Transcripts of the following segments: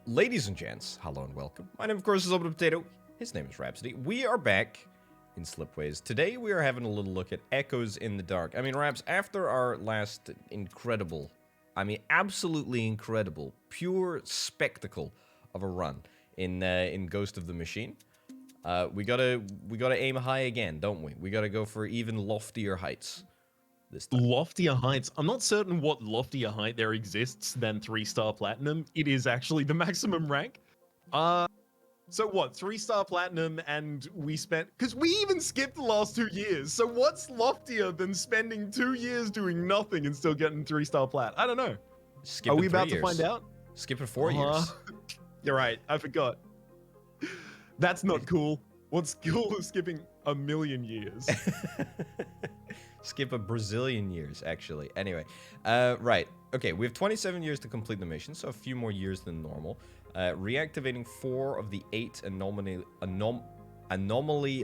Ladies and gents, hello and welcome. My name, of course, is Orbital Potato. His name is Rhapsody. We are back in Slipways. Today, we are having a little look at Echoes in the Dark. I mean, Raps, after our last incredible, absolutely incredible, pure spectacle of a run in Ghost of the Machine, we gotta aim high again, don't we? We gotta go for even loftier heights this time. Loftier heights. I'm not certain what loftier height there exists than 3-star platinum. It is actually the maximum rank. So what? 3-star platinum, and we spent, because we even skipped the last 2 years. So what's loftier than spending 2 years doing nothing and still getting 3-star plat? I don't know. Skip Are it we 3 about years. to find out? Skip it 4 years. You're right. I forgot. That's not cool. What's cool is skipping a million years. Skip a Brazilian years, actually. Anyway, right. Okay, we have 27 years to complete the mission, so a few more years than normal. Reactivating 4 of the 8 anomaly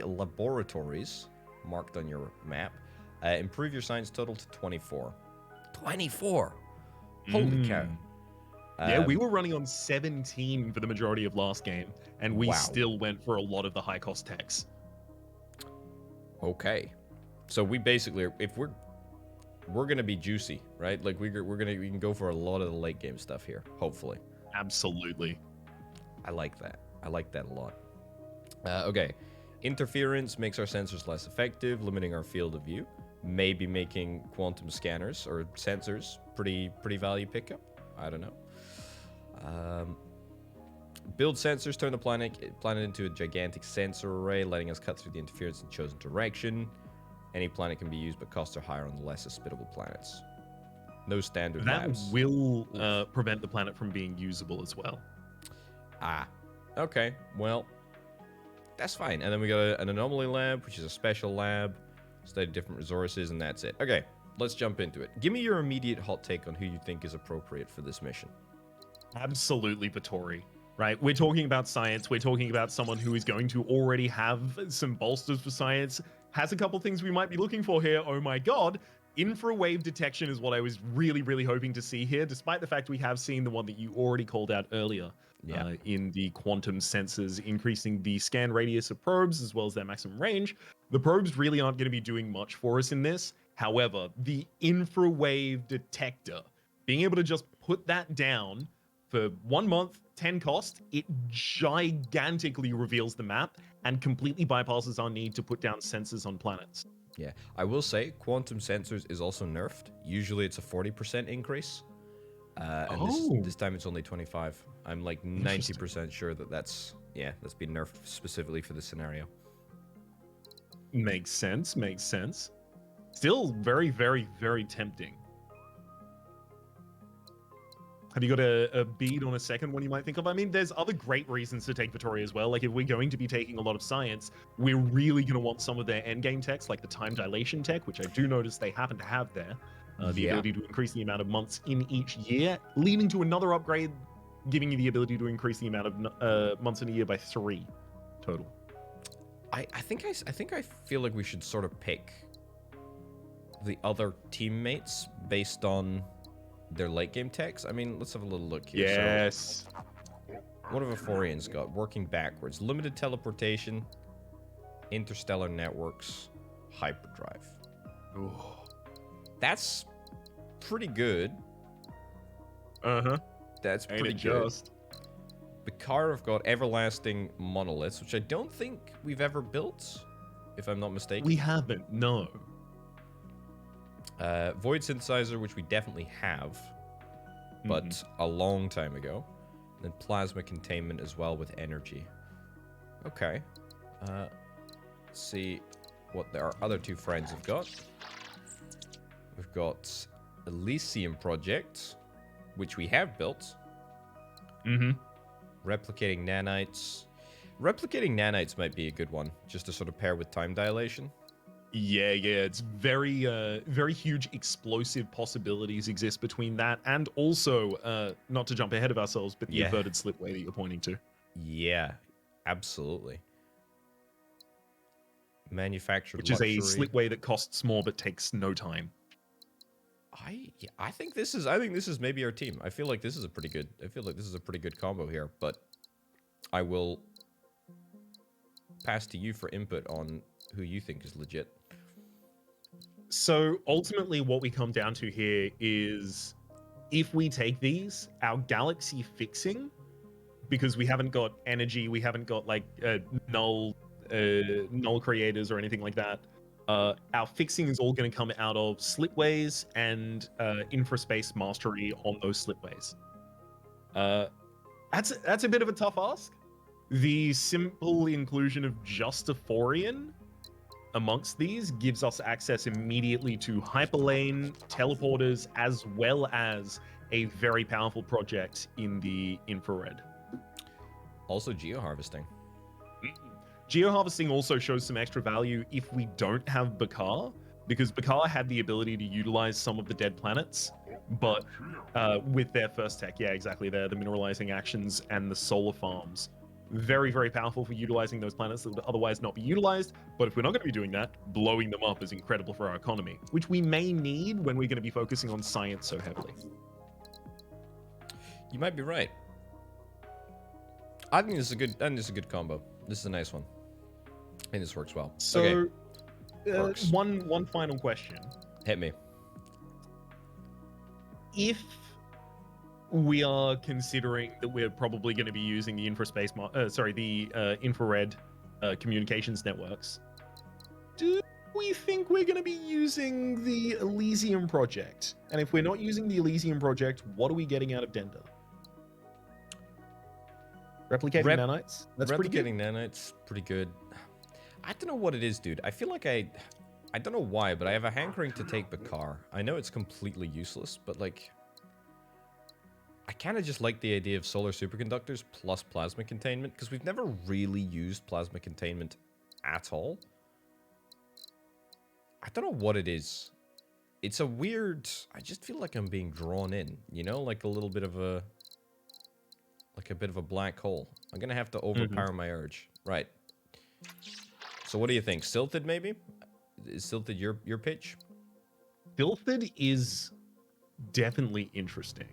laboratories marked on your map. Improve your science total to 24. 24! Holy cow. Yeah, we were running on 17 for the majority of last game, and we Wow. still went for a lot of the high-cost techs. Okay. So we basically, if we're gonna be juicy, right? Like we can go for a lot of the late game stuff here, hopefully. Absolutely. I like that. I like that a lot. Okay. Interference makes our sensors less effective, limiting our field of view. Maybe making quantum scanners or sensors pretty value pickup. I don't know. Build sensors, turn the planet into a gigantic sensor array, letting us cut through the interference in chosen direction. Any planet can be used, but costs are higher on the less hospitable planets. No standard labs. That will prevent the planet from being usable as well. Ah, okay. Well, that's fine. And then we got an anomaly lab, which is a special lab. Study different resources, and that's it. Okay, let's jump into it. Give me your immediate hot take on who you think is appropriate for this mission. Absolutely, Vittori. Right? We're talking about science. We're talking about someone who is going to already have some bolsters for science. Has a couple things we might be looking for here. Oh my god. Infrawave detection is what I was really hoping to see here, despite the fact we have seen the one that you already called out earlier. Yeah. In the quantum sensors, increasing the scan radius of probes as well as their maximum range. The probes really aren't going to be doing much for us in this. However, the infrawave detector, being able to just put that down for 1 month, 10 cost, it gigantically reveals the map and completely bypasses our need to put down sensors on planets. Yeah, I will say quantum sensors is also nerfed. Usually it's a 40% increase. And this time it's only 25. I'm like 90% sure that's been nerfed specifically for this scenario. Makes sense, makes sense. Still very tempting. Have you got a bead on a second one you might think of? I mean, there's other great reasons to take Vittori as well. Like, if we're going to be taking a lot of science, we're really going to want some of their endgame techs, like the time dilation tech, which I do notice they happen to have there. The ability to increase the amount of months in each year, leading to another upgrade, giving you the ability to increase the amount of months in a year by 3 total. I think I feel like we should sort of pick the other teammates based on their late game techs. I mean, let's have a little look here. Yes. So, what have Ephorians got? Working backwards. Limited teleportation, interstellar networks, hyperdrive. Ooh. That's pretty good. Uh-huh. That's pretty Ain't it good. just? Bakar have got everlasting monoliths, which I don't think we've ever built, if I'm not mistaken. We haven't, no. Void synthesizer, which we definitely have, but a long time ago. And then plasma containment as well with energy. Okay. Let's see what our other two friends have got. We've got Elysium Project, which we have built. Replicating nanites. Replicating nanites might be a good one, just to sort of pair with time dilation. Yeah, it's very huge explosive possibilities exist between that and also, not to jump ahead of ourselves, but the averted slipway that you're pointing to. Yeah, absolutely. Manufactured Which luxury. is a slipway that costs more but takes no time. I think this is maybe our team. I feel like this is a pretty good combo here, but I will pass to you for input on who you think is legit. So ultimately what we come down to here is if we take these, our galaxy fixing, because we haven't got energy, we haven't got like null creators or anything like that. Our fixing is all going to come out of slipways and infraspace mastery on those slipways. That's a bit of a tough ask. The simple inclusion of Justaforian amongst these gives us access immediately to hyperlane, teleporters, as well as a very powerful project in the infrared. Also geoharvesting. Geoharvesting also shows some extra value if we don't have Bakar, because Bakar had the ability to utilize some of the dead planets, but with their first tech, yeah, exactly, the mineralizing actions and the solar farms. Very, very powerful for utilizing those planets that would otherwise not be utilized. But if we're not going to be doing that, blowing them up is incredible for our economy, which we may need when we're going to be focusing on science so heavily. You might be right. I think this is a good combo. This is a nice one. I think this works well. So, okay. One final question. Hit me. If we are considering that we're probably going to be using the infrared communications networks, do we think we're going to be using the Elysium project? And if we're not using the Elysium project, what are we getting out of Dender? Replicating nanites? That's pretty good. Replicating nanites, pretty good. I don't know what it is, dude. I feel like I don't know why, but I have a hankering to take Bakar. I know it's completely useless, but like, I kind of just like the idea of solar superconductors plus plasma containment, because we've never really used plasma containment at all. I don't know what it is. It's a weird... I just feel like I'm being drawn in, you know? Like a little bit of a... Like a bit of a black hole. I'm going to have to overpower my urge. Right. So what do you think? Silted, maybe? Is Silted your pitch? Silted is definitely interesting.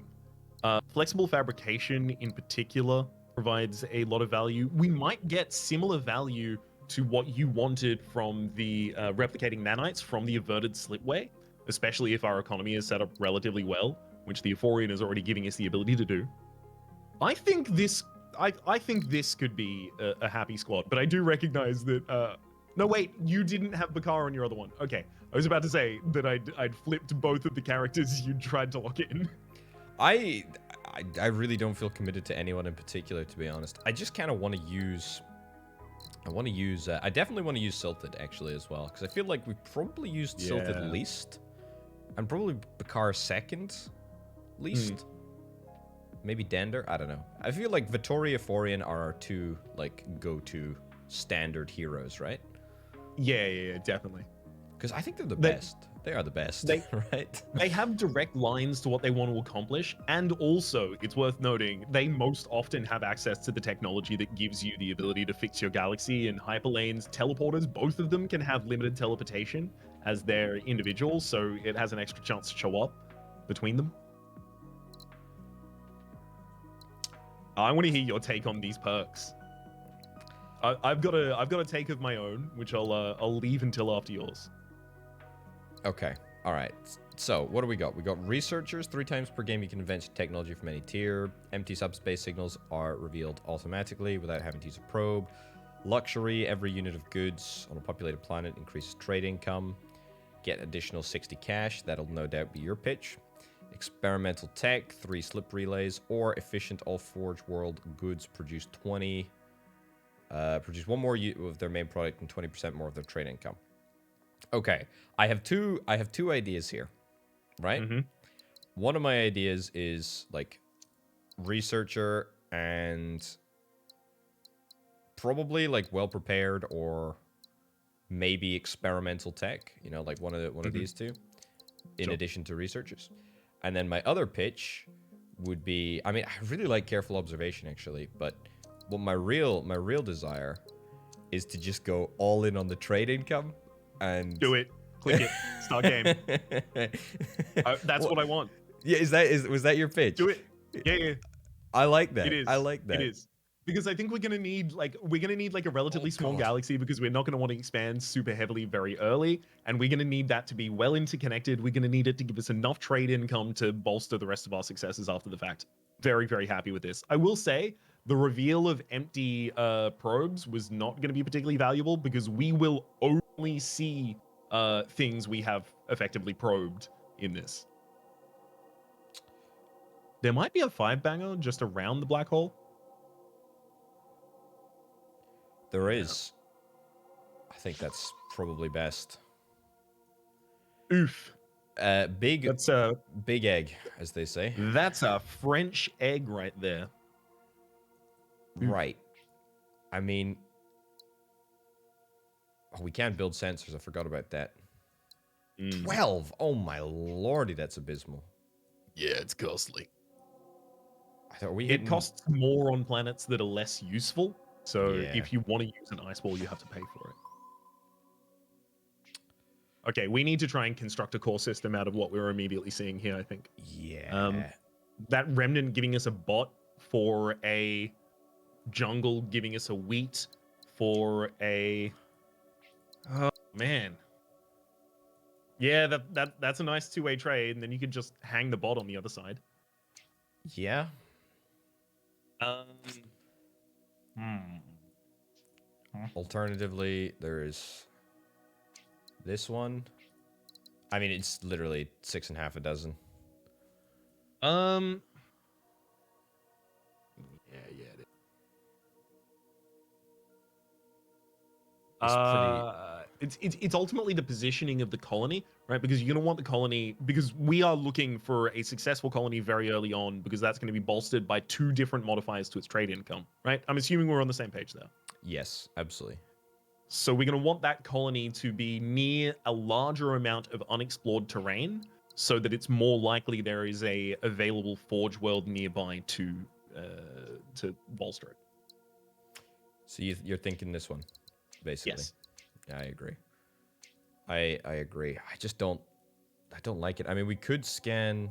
Flexible fabrication in particular provides a lot of value. We might get similar value to what you wanted from the replicating nanites from the averted slipway, especially if our economy is set up relatively well, which the Euphorian is already giving us the ability to do. I think this could be a happy squad, but I do recognize that... no, wait, you didn't have Bakar on your other one. Okay, I was about to say that I'd flipped both of the characters you tried to lock in. I really don't feel committed to anyone in particular, to be honest. I just kind of want to use... I definitely want to use Silted, actually, as well. Because I feel like we probably used Silted least. And probably Bakar second least. Maybe Dender? I don't know. I feel like Vittoria Forian are our two, like, go-to standard heroes, right? Yeah, definitely. Because I think they're the best. They are the best, right? They have direct lines to what they want to accomplish, and also, it's worth noting, they most often have access to the technology that gives you the ability to fix your galaxy, and hyperlanes, teleporters, both of them can have limited teleportation as their individuals, so it has an extra chance to show up between them. I want to hear your take on these perks. I've got a take of my own, which I'll leave until after yours. Okay. All right. So what do we got? We got researchers. 3 times per game you can invent technology from any tier. Empty subspace signals are revealed automatically without having to use a probe. Luxury. Every unit of goods on a populated planet increases trade income. Get additional 60 cash. That'll no doubt be your pitch. Experimental tech. 3 slip relays. Or efficient all Forge World goods produce 20... produce 1 more of their main product and 20% more of their trade income. Okay, I have two ideas here, right? One of my ideas is like researcher and probably like well prepared or maybe experimental tech, you know, like one of these two in addition to researchers. And then my other pitch would be, I mean, I really like careful observation actually, but well, my real desire is to just go all in on the trade income and do it. Click it. Start game. That's what I want. Yeah, was that your pitch? Do it. Yeah. I like that. It is. I like that. It is. Because I think we're gonna need like a relatively small God. galaxy because we're not gonna want to expand super heavily very early, and we're gonna need that to be well interconnected. We're gonna need it to give us enough trade income to bolster the rest of our successes after the fact. Very, very happy with this. I will say the reveal of empty probes was not going to be particularly valuable because we will only see things we have effectively probed in this. There might be a 5-banger just around the black hole. There is. I think that's probably best. Oof. That's big egg, as they say. That's a French egg right there. Right. I mean, we can't build sensors. I forgot about that. 12. Oh my lordy, that's abysmal. Yeah, it's costly. It costs more on planets that are less useful. So if you want to use an ice wall, you have to pay for it. Okay, we need to try and construct a core system out of what we're immediately seeing here, I think. Yeah. That remnant giving us a bot for a jungle, giving us a wheat for a... Oh, man. Yeah, that's a nice two-way trade, and then you could just hang the bot on the other side. Yeah. Alternatively, there's this one. I mean, it's literally 6.5 a dozen. Yeah. It's ultimately the positioning of the colony, right? Because you're going to want the colony, because we are looking for a successful colony very early on, because that's going to be bolstered by 2 different modifiers to its trade income, right? I'm assuming we're on the same page there. Yes, absolutely. So we're going to want that colony to be near a larger amount of unexplored terrain, so that it's more likely there is a available forge world nearby to bolster it. So you're thinking this one, basically. Yes. Yeah, I agree. I agree. I don't like it. I mean, we could scan.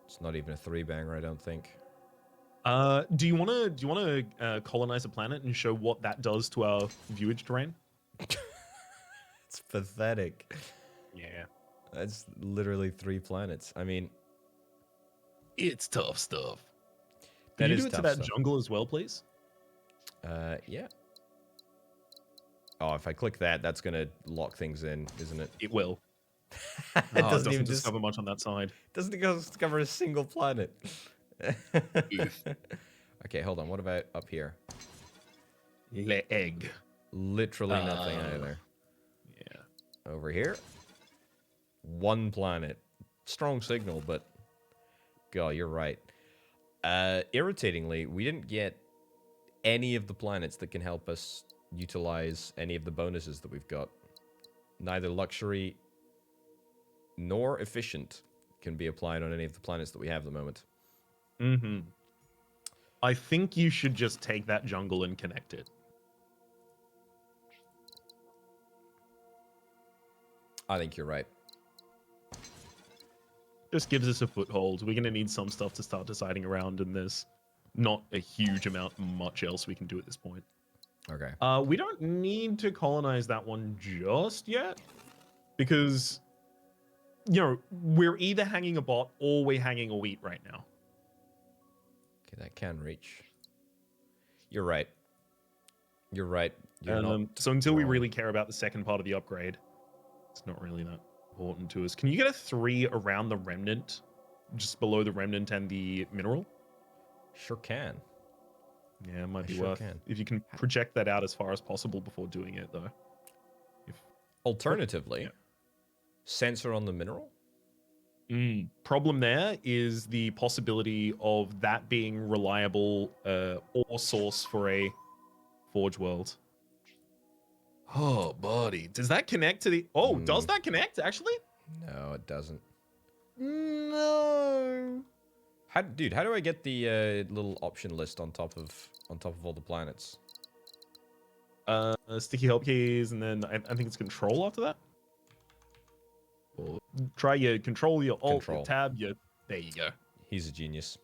It's not even a 3-banger, I don't think. Do you want to colonize a planet and show what that does to our viewage terrain? It's pathetic. Yeah. That's literally 3 planets. I mean, it's tough stuff. Can you do it to that jungle as well, please? Yeah. Oh, if I click that, that's gonna lock things in, isn't it? It will. It doesn't even discover much on that side. Doesn't discover a single planet. Okay, hold on. What about up here? Le egg. Literally nothing either. Yeah. Over here, 1 planet. Strong signal, but God, you're right. Irritatingly, we didn't get any of the planets that can help us utilize any of the bonuses that we've got. Neither luxury nor efficient can be applied on any of the planets that we have at the moment. I think you should just take that jungle and connect it. I think you're right. Just gives us a foothold. We're going to need some stuff to start deciding around, and there's not a huge amount much else we can do at this point. Okay. We don't need to colonize that one just yet, because, you know, we're either hanging a bot or we're hanging a wheat right now. Okay, that can reach. You're right. You're right. You're not so until we wrong. really care about the second part of the upgrade, it's not really that important to us. Can you get a 3 around the remnant, just below the remnant and the mineral? Sure can. Yeah, it might be worth. If you can project that out as far as possible before doing it, though. Alternatively, sensor on the mineral? Problem there is the possibility of that being reliable ore source for a forge world. Oh, buddy. Does that connect to the... Oh, does that connect, actually? No, it doesn't. No. How do I get the little option list on top of all the planets? Sticky help keys, and then I think it's control after that. try your control, your alt, Control. your tab, your... There you go. He's a genius.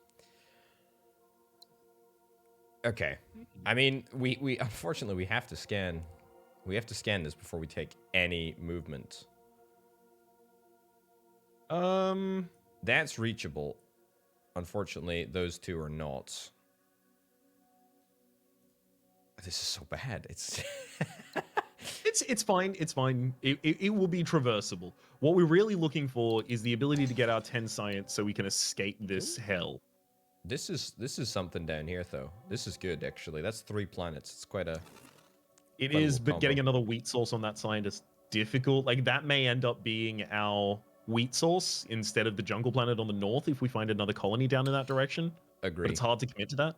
Okay. I mean, we unfortunately we have to scan. We have to scan this before we take any movement. That's reachable. Unfortunately, those two are not. This is so bad. It's It's fine. It's fine. It will be traversable. What we're really looking for is the ability to get our 10 science so we can escape this hell. This is something down here though. This is good actually. That's 3 planets. It's quite a It quite a is, little but combo. getting another wheat source on that side is difficult. Like that may end up being our wheat source instead of the jungle planet on the north if we find another colony down in that direction. Agree. But it's hard to commit to that.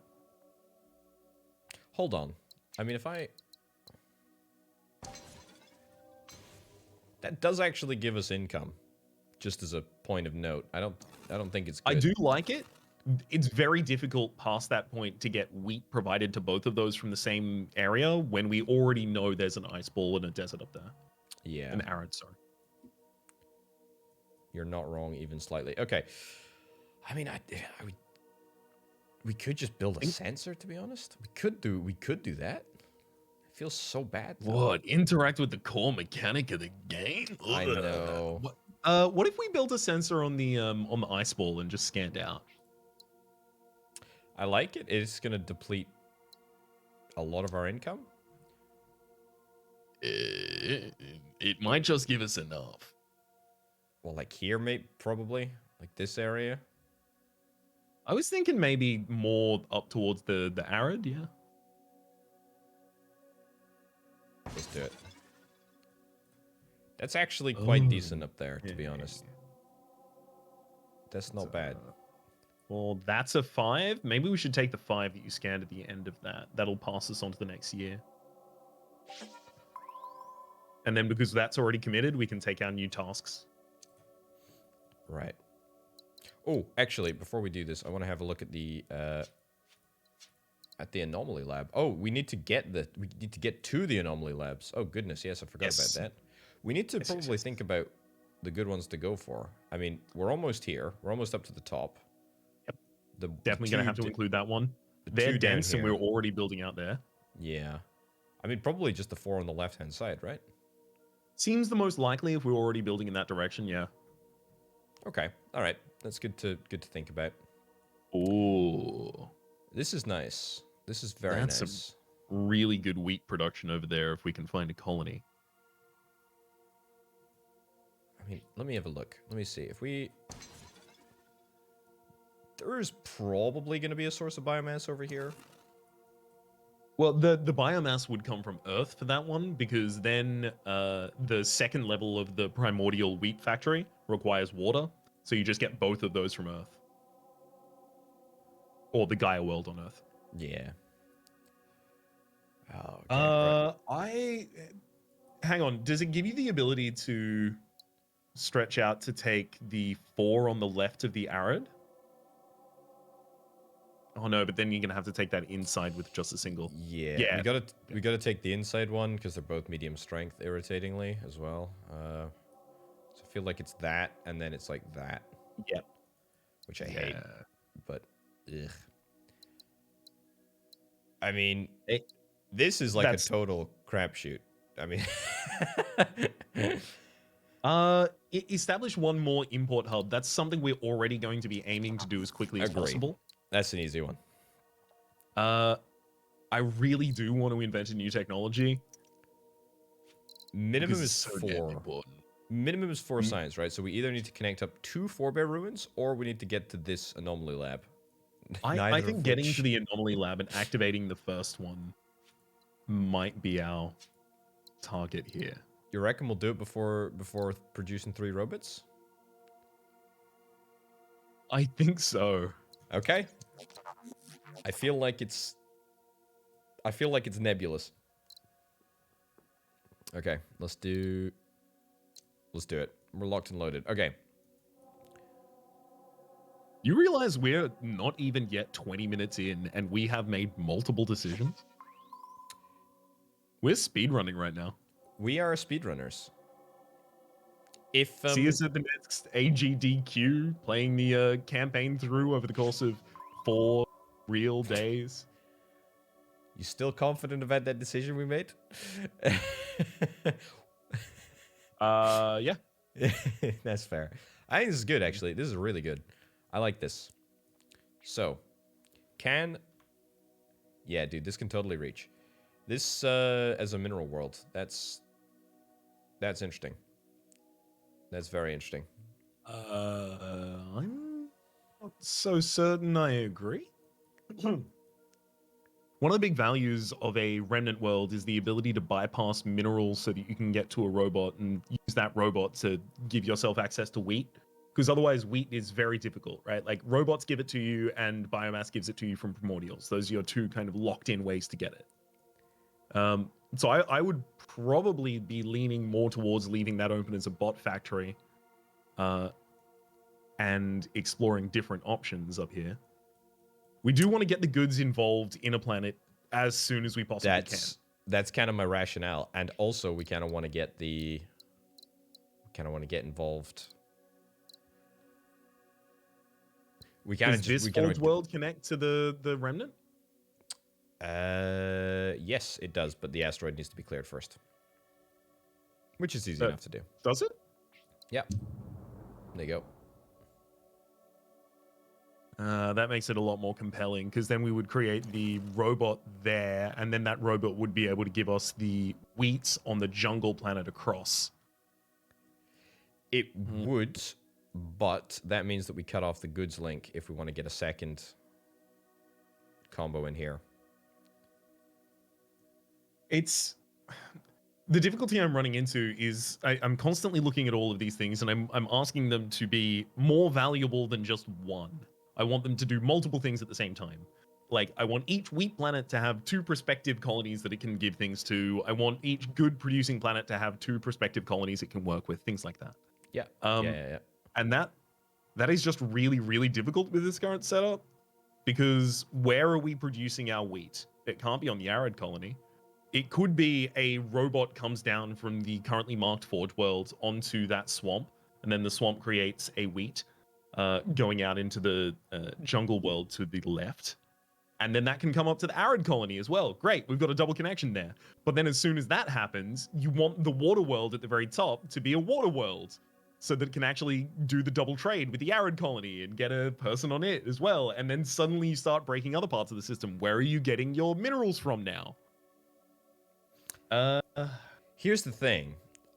Hold on. I mean, if I... That does actually give us income, just as a point of note. I don't think it's good. I do like it. It's very difficult past that point to get wheat provided to both of those from the same area when we already know there's an ice ball and a desert up there. Yeah. An arid, sorry. You're not wrong even slightly. Okay. I mean, we could just build a sensor, to be honest. We could do that. It feels so bad. Though. What? Interact with the core mechanic of the game? I know. What if we built a sensor on the ice ball and just scanned out? I like it. It's gonna deplete a lot of our income. It might just give us enough. Well, like here, probably like this area. I was thinking maybe more up towards the arid, yeah. Let's do it. That's actually quite decent up there, to be honest. That's not bad. Well, that's a 5. Maybe we should take the 5 that you scanned at the end of that. That'll pass us on to the next year. And then because that's already committed, we can take our new tasks. Right. Oh, actually, before we do this, I want to have a look at the anomaly lab. Oh, we need to get to the anomaly labs. Oh goodness, yes, I forgot about that. We need to probably think about the good ones to go for. I mean, we're almost here. We're almost up to the top. Yep. Definitely going to have to include that one. They're dense and we're already building out there. Yeah. I mean, probably just the 4 on the left-hand side, right? Seems the most likely if we're already building in that direction, yeah. Okay. All right. That's good to think about. Oh. This is nice. This is very nice. Some really good wheat production over there if we can find a colony. I mean, let me have a look. Let me see. If we... There's probably going to be a source of biomass over here. Well, the biomass would come from Earth for that one, because then the second level of the primordial wheat factory requires water. So you just get both of those from Earth. Or the Gaia world on Earth. Yeah. Oh, okay. Hang on. Does it give you the ability to stretch out to take the 4 on the left of the arid? Oh no, but then you're gonna have to take that inside with just a single. Yeah. We gotta take the inside one because they're both medium strength, irritatingly as well. So I feel like it's that, and then it's like that. Yep. Which I hate. But ugh. I mean, this is like a total crapshoot. I mean, establish one more import hub. That's something we're already going to be aiming to do as quickly as possible. That's an easy one. I really do want to invent a new technology. Minimum is 4. Minimum is 4 science, right? So we either need to connect up 2 forebear ruins, or we need to get to this anomaly lab. I think getting to the anomaly lab and activating the first one might be our target here. You reckon we'll do it before producing 3 robots? I think so. Okay. I feel like it's nebulous. Okay, let's do it. We're locked and loaded. Okay. You realize we're not even yet 20 minutes in and we have made multiple decisions? We're speedrunning right now. We are speedrunners. If See us at the next AGDQ, playing the campaign through over the course of 4 real days. you still confident about that decision we made? Yeah. That's fair. I think this is good, actually. This is really good. I like this. So, yeah, dude, this can totally reach. This, as a mineral world, that's interesting. That's very interesting. I'm not so certain I agree. One of the big values of a remnant world is the ability to bypass minerals so that you can get to a robot and use that robot to give yourself access to wheat. Because otherwise, wheat is very difficult, right? Like robots give it to you, and biomass gives it to you from primordials. Those are your two kind of locked-in ways to get it. So I would probably be leaning more towards leaving that open as a bot factory, and exploring different options up here. We do want to get the goods involved in a planet as soon as we possibly can. That's kind of my rationale, and also we kind of want to get involved. Does this Forge world connect to the remnant? Yes, it does, but the asteroid needs to be cleared first, which is easy enough to do. Does it? Yeah. There you go. That makes it a lot more compelling, because then we would create the robot there, and then that robot would be able to give us the wheats on the jungle planet across. It would, but that means that we cut off the goods link if we want to get a second combo in here. It's the difficulty I'm running into is I'm constantly looking at all of these things, and I'm asking them to be more valuable than just one. I want them to do multiple things at the same time. Like, I want each wheat planet to have 2 prospective colonies that it can give things to. I want each good producing planet to have 2 prospective colonies it can work with, things like that. Yeah. And that is just really, really difficult with this current setup, because where are we producing our wheat? It can't be on the arid colony. It could be a robot comes down from the currently marked Forge world onto that swamp, and then the swamp creates a wheat going out into the jungle world to the left. And then that can come up to the arid colony as well. Great, we've got a double connection there. But then as soon as that happens, you want the water world at the very top to be a water world, so that it can actually do the double trade with the arid colony and get a person on it as well. And then suddenly you start breaking other parts of the system. Where are you getting your minerals from now? Here's the thing.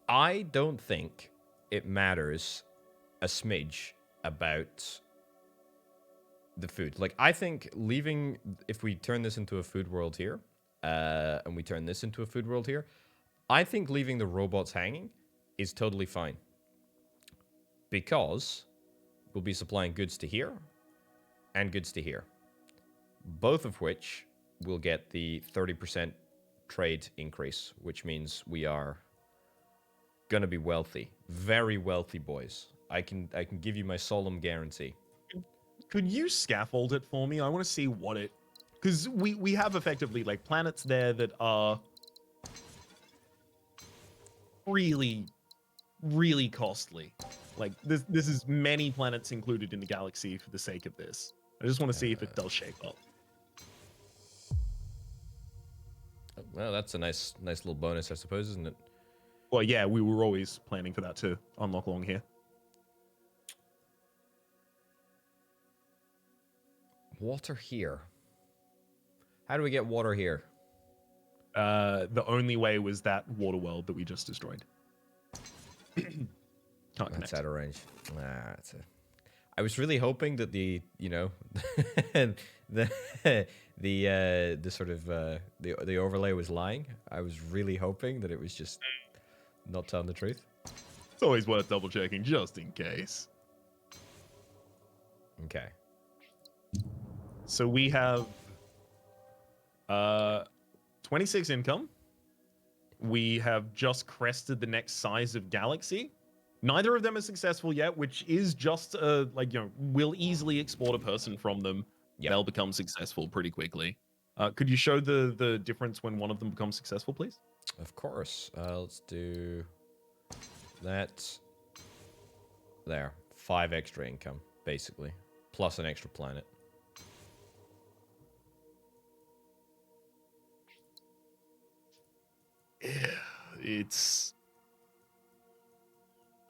I don't think it matters a smidge about the food. Like, I think leaving, if we turn this into a food world here, and we turn this into a food world here, I think leaving the robots hanging is totally fine. Because we'll be supplying goods to here and goods to here. Both of which will get the 30% trade increase, which means we are gonna be wealthy. Very wealthy, boys. I can give you my solemn guarantee. Could you scaffold it for me? I want to see what it... Because we have effectively, like, planets there that are really, really costly. Like, this is many planets included in the galaxy for the sake of this. I just want to see if it does shape up. Well, that's a nice little bonus, I suppose, isn't it? Well, yeah, we were always planning for that to unlock along here. Water here. How do we get water here? The only way was that water world that we just destroyed. Can't connect. That's out of range. I was really hoping that the the sort of the overlay was lying. I was really hoping that it was just not telling the truth. It's always worth double checking just in case. Okay. So we have 26 income. We have just crested the next size of galaxy. Neither of them are successful yet, which is just we'll easily export a person from them. Yep. They'll become successful pretty quickly. Could you show the difference when one of them becomes successful, please? Of course. Let's do that. There. 5 extra income, basically. Plus an extra planet. Yeah, it's.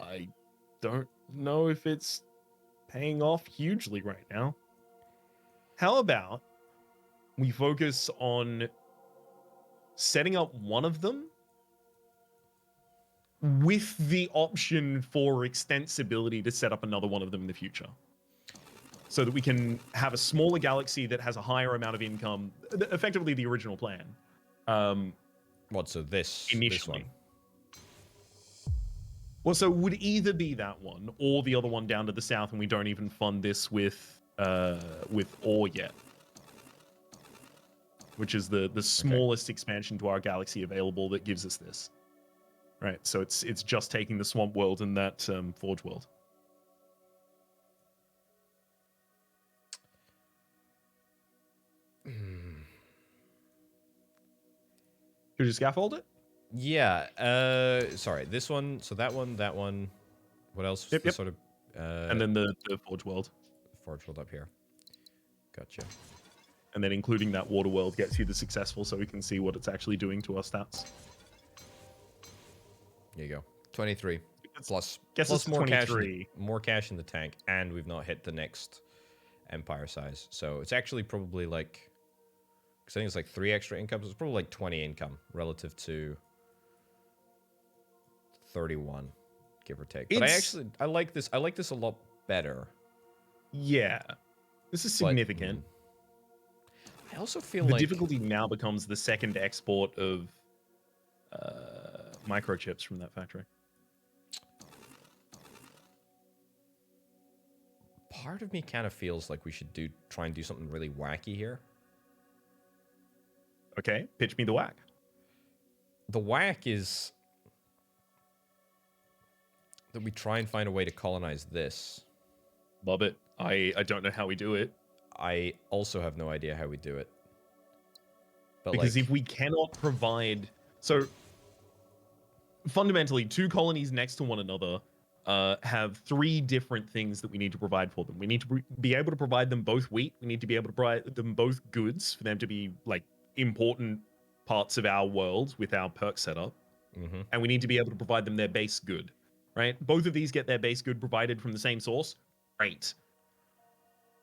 I don't know if it's Paying off hugely right now. How about we focus on setting up one of them with the option for extensibility to set up another one of them in the future, so that we can have a smaller galaxy that has a higher amount of income, effectively the original plan. What, so this Initially. one? Well, so it would either be that one or the other one down to the south, and we don't even fund this with ore yet, which is the smallest expansion to our galaxy available that gives us this. Right, so it's just taking the swamp world and that forge world. Could you scaffold it? Yeah, sorry, this one, so that one, what else was Yep, the yep. sort of, And then the forge world. forge world up here. Gotcha. And then including that water world gets you the successful, so we can see what it's actually doing to our stats. There you go. 23. Plus it's more cash, 23. more cash in the tank, and we've not hit the next empire size. So it's actually probably like, because I think it's like 3 extra incomes. It's probably like 20 income relative to 31, give or take. But I like this. I like this a lot better. Yeah, this is significant. I also feel The like difficulty now becomes the second export of microchips from that factory. part of me kind of feels like we should try and do something really wacky here. Okay, pitch me the whack. The whack is that we try and find a way to colonize this. Love it. I don't know how we do it. I also have no idea how we do it. But Because like, if we cannot provide... So, fundamentally, 2 colonies next to one another have 3 different things that we need to provide for them. We need to be able to provide them both wheat. We need to be able to provide them both goods for them to be, like, important parts of our world with our perk setup. And we need to be able to provide them their base good, right? Both of these get their base good provided from the same source. Great.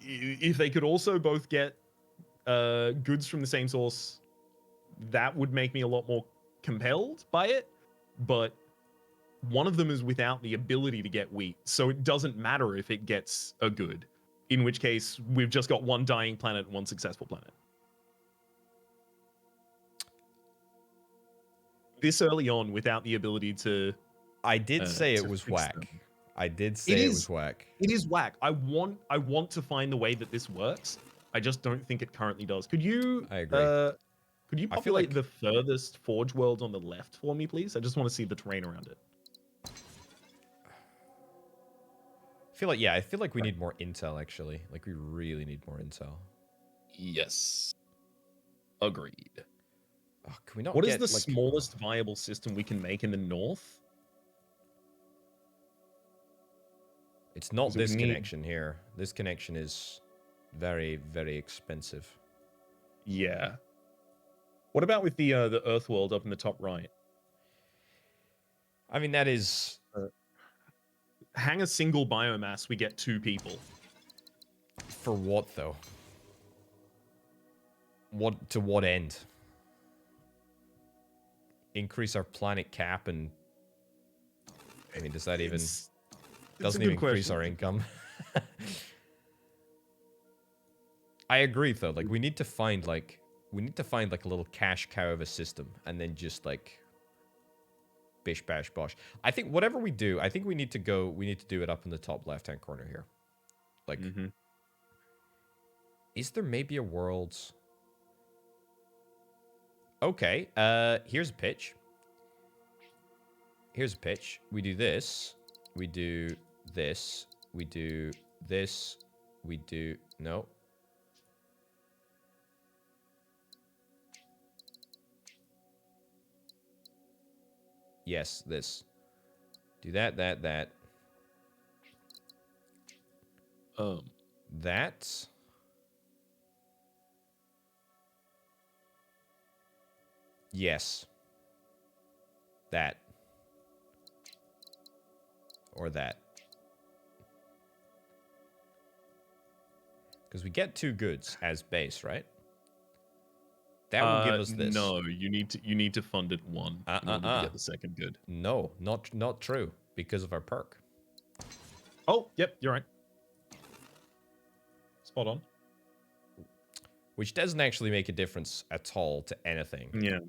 If they could also both get goods from the same source, that would make me a lot more compelled by it. But one of them is without the ability to get wheat, so it doesn't matter if it gets a good, in which case we've just got 1 dying planet and 1 successful planet. This early on, without the ability to... I did say it was whack. Them. I did say it was whack. It is whack. I want to find the way that this works. I just don't think it currently does. Could you... I agree. Could you populate the furthest forge world on the left for me, please? I just want to see the terrain around it. I feel like we need more intel, actually. Like, we really need more intel. Yes. Agreed. Oh, can we not What is the smallest viable system we can make in the north? It's not this connection here. This connection is very, very expensive. Yeah. What about with the Earth world up in the top right? I mean, that is... hang a single biomass, we get 2 people. For what, though? To what end? Increase our planet cap and... I mean, does that even... doesn't even increase our income. I agree, though. Like, we need to find, like... a little cash cow of a system, and then just, like... bish, bash, bosh. I think whatever we do, I think we need to do it up in the top left-hand corner here. Like... Is there maybe a world... Okay, here's a pitch. Here's a pitch. We do this. We do this. We do this. We do... No. Yes, this. Do that, that, that. That. Yes. That. Or that. Because we get 2 goods as base, right? That will give us this. No, you need to fund it one in order to get the second good. No, not true. Because of our perk. Oh, yep, you're right. Spot on. Which doesn't actually make a difference at all to anything. Yeah.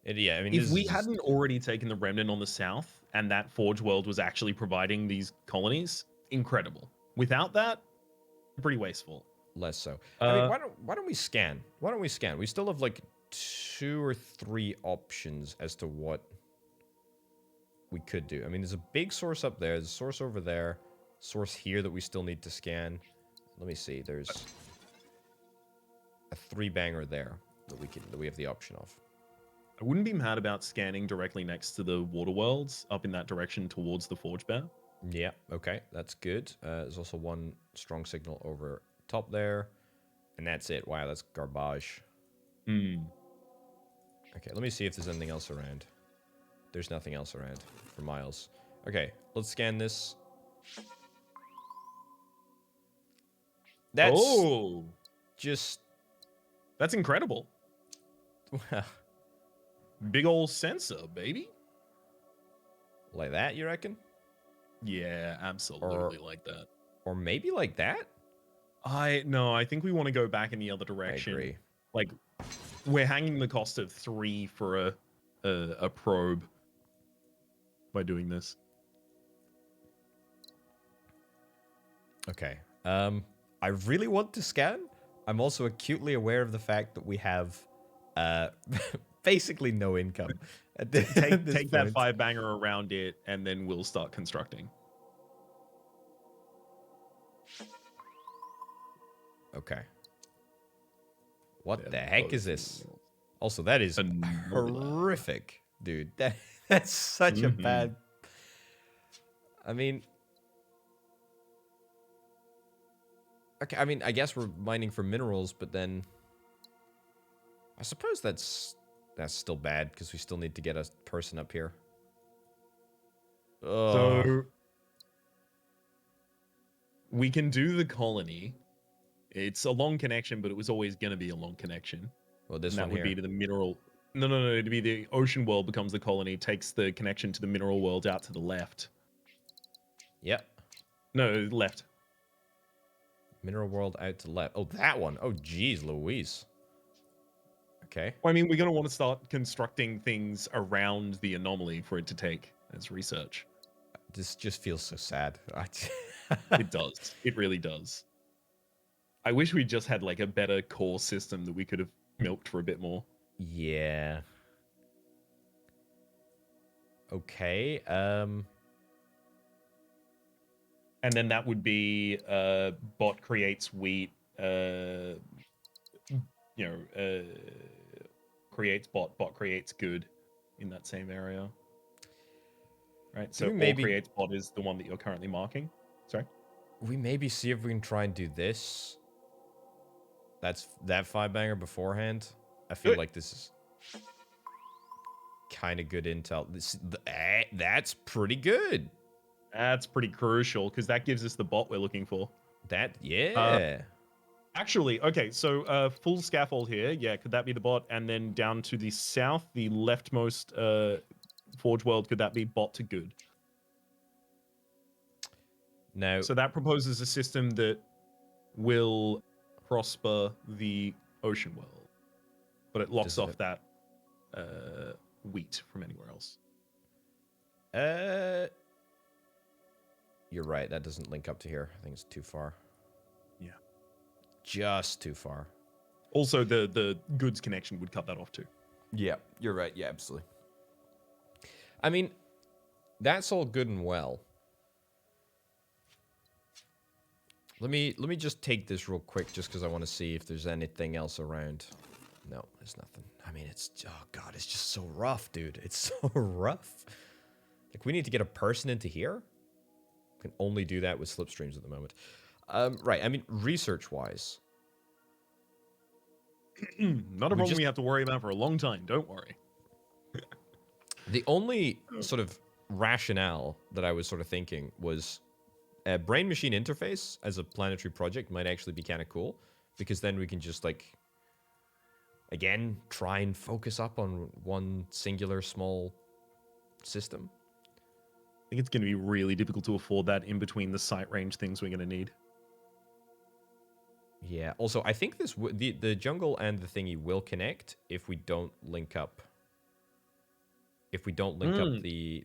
Yeah, I mean, If we hadn't already taken the Remnant on the south, and that Forge World was actually providing these colonies, incredible. Without that, pretty wasteful. Less so. I mean, why don't we scan? Why don't we scan? We still have like 2 or 3 options as to what we could do. I mean, there's a big source up there. There's a source over there. Source here that we still need to scan. Let me see. There's a 3-banger there that we have the option of. I wouldn't be mad about scanning directly next to the water worlds up in that direction towards the Forge Bear. Yeah, okay, that's good. There's also 1 strong signal over top there. And that's it. Wow, that's garbage. Hmm. Okay, let me see if there's anything else around. There's nothing else around for miles. Okay, let's scan this. That's just... That's incredible. Big old sensor, baby. Like that, you reckon? Yeah, absolutely like that. Or maybe like that? I think we want to go back in the other direction. I agree. Like, we're hanging the cost of 3 for a probe by doing this. Okay. I really want to scan. I'm also acutely aware of the fact that we have basically no income. Take that 5-banger around it, and then we'll start constructing. Okay. What the heck is this? Also, that is horrific, dude. That's such a bad... I mean... Okay, I mean, I guess we're mining for minerals, but then... I suppose that's still bad, because we still need to get a person up here. Ugh. So... we can do the colony. It's a long connection, but it was always going to be a long connection. Well, this and that one would here. be to the mineral... No, it'd be the ocean world becomes the colony, takes the connection to the mineral world out to the left. Yep. No, left. Mineral world out to left. Oh, that one. Oh, geez, Louise. Okay. Well, I mean, we're going to want to start constructing things around the anomaly for it to take as research. This just feels so sad. It does. It really does. I wish we just had like a better core system that we could have milked for a bit more. Yeah. Okay. And then that would be bot creates wheat, creates bot creates good in that same area. Right? So all creates bot is the one that you're currently marking. Sorry? We maybe see if we can try and do this. That's that 5-banger beforehand. I feel like this is kind of good intel. That's pretty good. That's pretty crucial because that gives us the bot we're looking for. Actually, okay, so full scaffold here. Yeah, could that be the bot? And then down to the south, the leftmost Forge World, could that be bot to good? No. So that proposes a system that will prosper the ocean world, but it locks off that wheat from anywhere else. You're right. That doesn't link up to here. I think it's too far. Yeah. Just too far. Also, the goods connection would cut that off too. Yeah, you're right. Yeah, absolutely. I mean, that's all good and well. Let me just take this real quick just because I want to see if there's anything else around. No, there's nothing. I mean, oh god, it's just so rough, dude. It's so rough. Like, we need to get a person into here. We can only do that with slipstreams at the moment. Right. I mean, research-wise, Not a problem we have to worry about for a long time. Don't worry. the only sort of rationale that I was sort of thinking was a brain-machine interface as a planetary project might actually be kind of cool, because then we can just, like, again, try and focus up on one singular small system. I think it's going to be really difficult to afford that in between the sight range things we're going to need. Yeah. Also, I think this the jungle and the thingy will connect if we don't link up. If we don't link up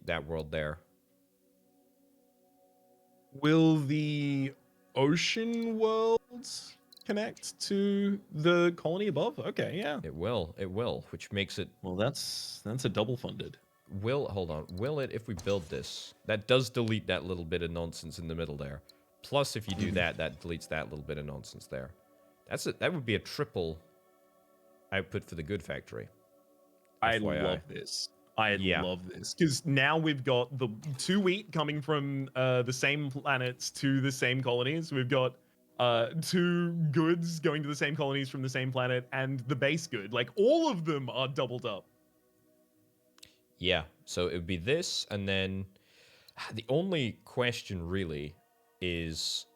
that world there. Will the ocean worlds connect to the colony above? Okay, yeah. It will, which makes it... Well, that's a double funded. Hold on. Will it, if we build this? That does delete that little bit of nonsense in the middle there. Plus, if you do that, that deletes that little bit of nonsense there. That would be a triple output for the good factory. I FYI. love this. I love this. Because now we've got the 2 wheat coming from the same planets to the same colonies. We've got 2 goods going to the same colonies from the same planet, and the base good. Like, all of them are doubled up. Yeah, so it would be this, and then the only question really is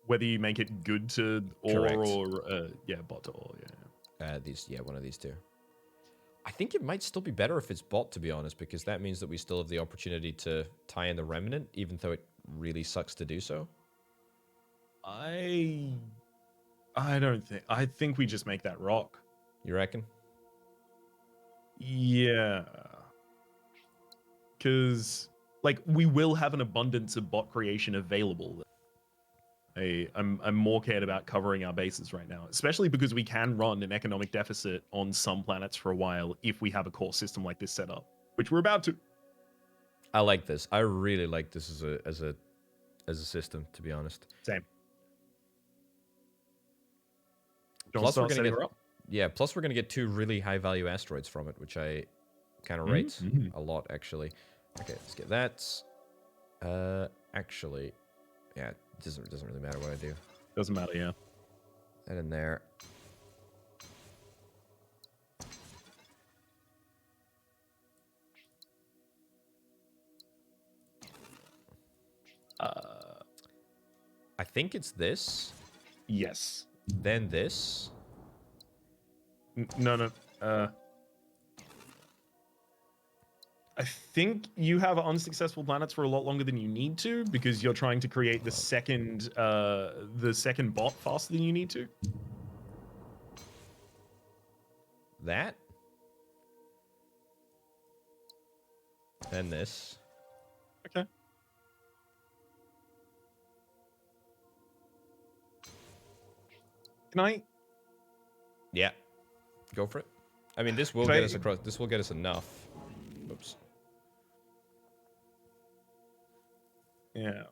whether you make it good to ore or bot to ore. One of these two. I think it might still be better if it's bot, to be honest, because that means that we still have the opportunity to tie in the remnant, even though it really sucks to do so. I think we just make that rock. You reckon? Yeah. Because, like, we will have an abundance of bot creation available. I'm more cared about covering our bases right now, especially because we can run an economic deficit on some planets for a while if we have a core system like this set up, which we're about to. I like this. I really like this as a system, to be honest. Same. Plus, we're gonna get plus we're gonna get 2 really high value asteroids from it, which I kind of rate a lot, actually. Okay, let's get that. Actually, yeah, it doesn't really matter what I do. Doesn't matter, yeah. That in there. I think it's this. Yes. Then this. No. I think you have unsuccessful planets for a lot longer than you need to because you're trying to create the second bot faster than you need to. That. Then this. Okay. Can I? Yeah. Go for it. I mean, this will get us across. This will get us enough. Oops. Yeah.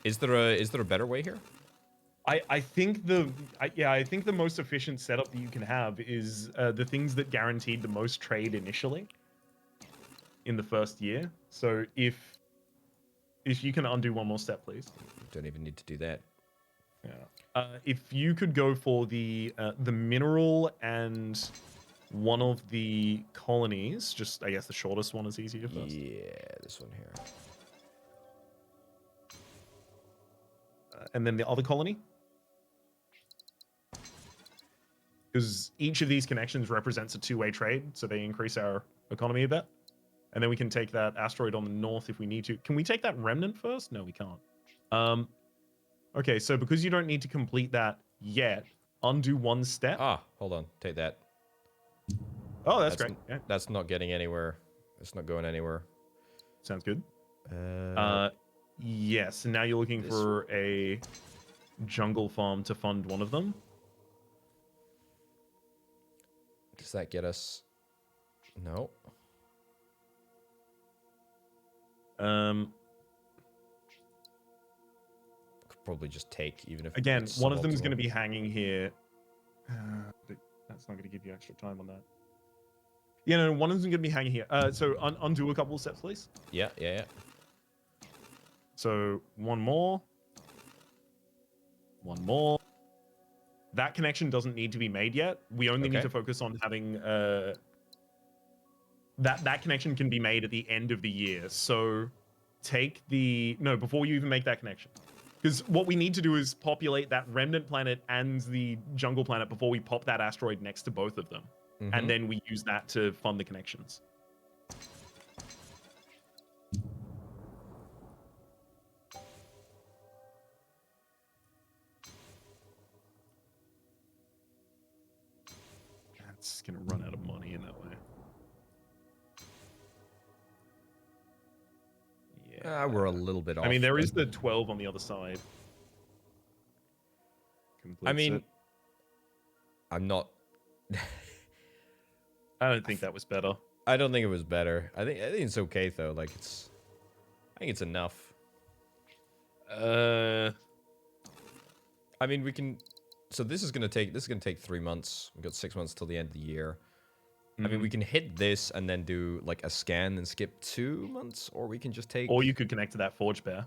Is there a better way here? I think the most efficient setup that you can have is the things that guaranteed the most trade initially in the first year. So if you can undo one more step, please. Don't even need to do that. Yeah. If you could go for the mineral and one of the colonies, just I guess the shortest one is easier first. Yeah, this one here. And then the other colony. Because each of these connections represents a 2-way trade, so they increase our economy a bit. And then we can take that asteroid on the north if we need to. Can we take that remnant first? No, we can't. Okay, so because you don't need to complete that yet, undo one step. Ah, hold on. Take that. Oh, that's great. Yeah. That's not getting anywhere. It's not going anywhere. Sounds good. Yes, and now you're looking for a jungle farm to fund one of them. Does that get us? No. Could probably just take, even if again, one of them is going to be hanging here. That's not going to give you extra time on that. Yeah, no, one of them's going to be hanging here. So undo a couple of steps, please. Yeah. So one more. One more. That connection doesn't need to be made yet. We only need Okay. to focus on having that connection can be made at the end of the year. So before you even make that connection. Because what we need to do is populate that remnant planet and the jungle planet before we pop that asteroid next to both of them. And then we use that to fund the connections. That's going to run out of money in that way. Yeah. We're a little bit off. I mean, there but- is the 12 on the other side. I Completes mean, it. I'm not. I don't think that was better. I don't think it was better. I think it's okay though. Like I think it's enough. I mean, we can. So this is gonna take 3 months. We've got 6 months till the end of the year. I mean, we can hit this and then do like a scan and skip 2 months, or we can just take. Or you could connect to that forge bear.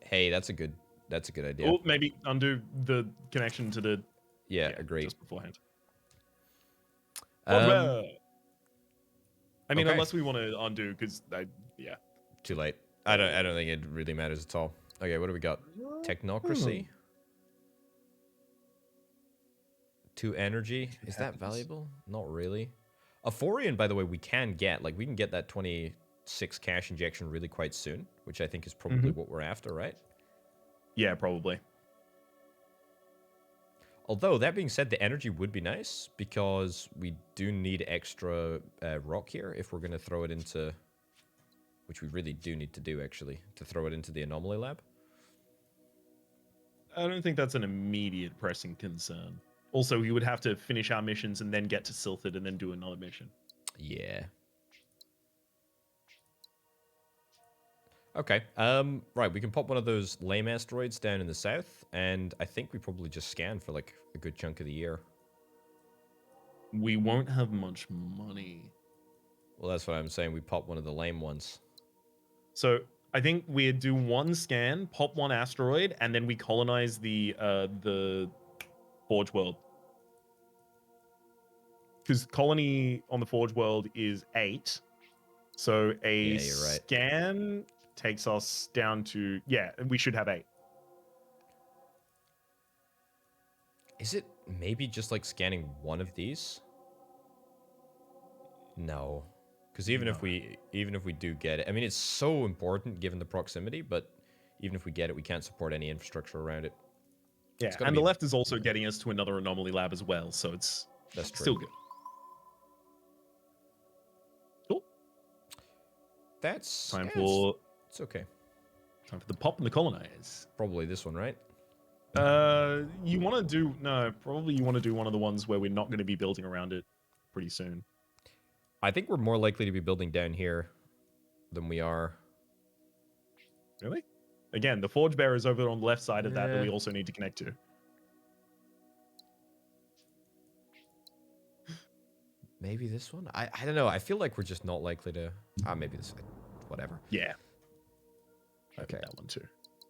Hey, that's a good idea. Or maybe undo the connection to the. Yeah, agree. Just beforehand. I mean, okay. unless we want to undo, because yeah. Too late. I don't think it really matters at all. Okay, what do we got? Technocracy. 2 energy. Is that valuable? Not really. Aphorian, by the way, we can get. Like, we can get that 26 cash injection really quite soon, which I think is probably what we're after, right? Yeah, probably. Although, that being said, the energy would be nice, because we do need extra rock here if we're going to throw it into... Which we really do need to do, actually, to throw it into the anomaly lab. I don't think that's an immediate pressing concern. Also, we would have to finish our missions and then get to Silthid and then do another mission. Yeah. Okay. Right, we can pop one of those lame asteroids down in the south, and I think we probably just scan for like a good chunk of the year. We won't have much money. Well, that's what I'm saying. We pop one of the lame ones. So I think we do one scan, pop one asteroid, and then we colonize the Forge World. Because colony on the Forge World is 8. So a scan takes us down to... Yeah, we should have 8. Is it maybe just like scanning one of these? No. Because even if we do get it, I mean, it's so important given the proximity, but even if we get it, we can't support any infrastructure around it. Yeah, and the left is also getting us to another anomaly lab as well, so it's still good. Cool. That's time for... It's okay. Time for the pop and the colonize. Probably this one, right? You want to do... No, probably you want to do one of the ones where we're not going to be building around it pretty soon. I think we're more likely to be building down here than we are. Really? Again, the Forge Bearer is over on the left side of that we also need to connect to. Maybe this one? I don't know. I feel like we're just not likely to... maybe this... Whatever. Yeah. Okay. That one too.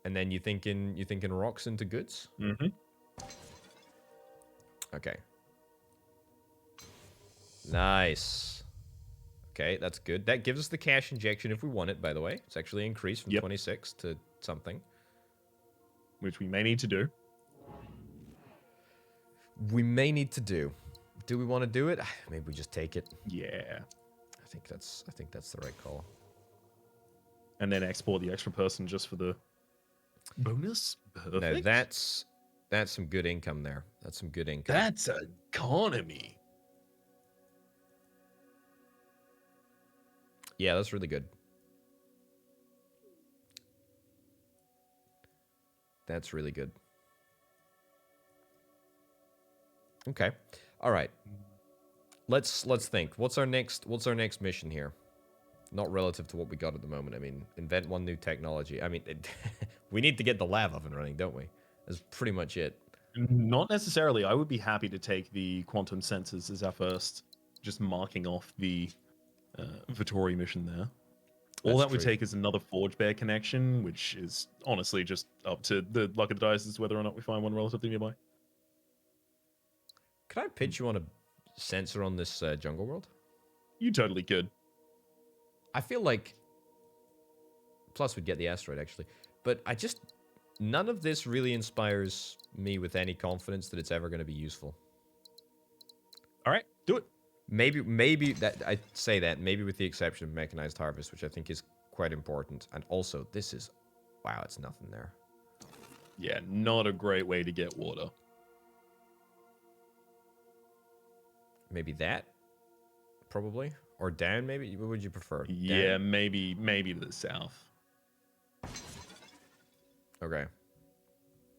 And then you thinking rocks into goods? Mm-hmm. Okay. Nice. Okay, that's good. That gives us the cash injection if we want it, by the way. It's actually increased from 26 to something. Which we may need to do. We may need to do. Do we want to do it? Maybe we just take it. Yeah. I think that's the right call. And then export the extra person just for the bonus. Perfect. Now that's some good income there. That's some good income. That's economy. Yeah, that's really good. That's really good. Okay. All right. Let's think. What's our next mission here? Not relative to what we got at the moment. I mean, invent one new technology. I mean, we need to get the lab up and running, don't we? That's pretty much it. Not necessarily. I would be happy to take the quantum sensors as our first, just marking off the Vittori mission there. All That's that would true. take is another Forge Bear connection, which is honestly just up to the luck of the dice as to whether or not we find one relatively nearby. Could I pitch you on a sensor on this jungle world? You totally could. I feel like... Plus, we'd get the asteroid, actually. But I just... None of this really inspires me with any confidence that it's ever going to be useful. All right, do it. Maybe that I say that maybe with the exception of mechanized harvest, which I think is quite important. And also, this is... Wow, it's nothing there. Yeah, not a great way to get water. Maybe that? Probably? Or down, maybe? What would you prefer? Yeah, Down? maybe to the south. Okay.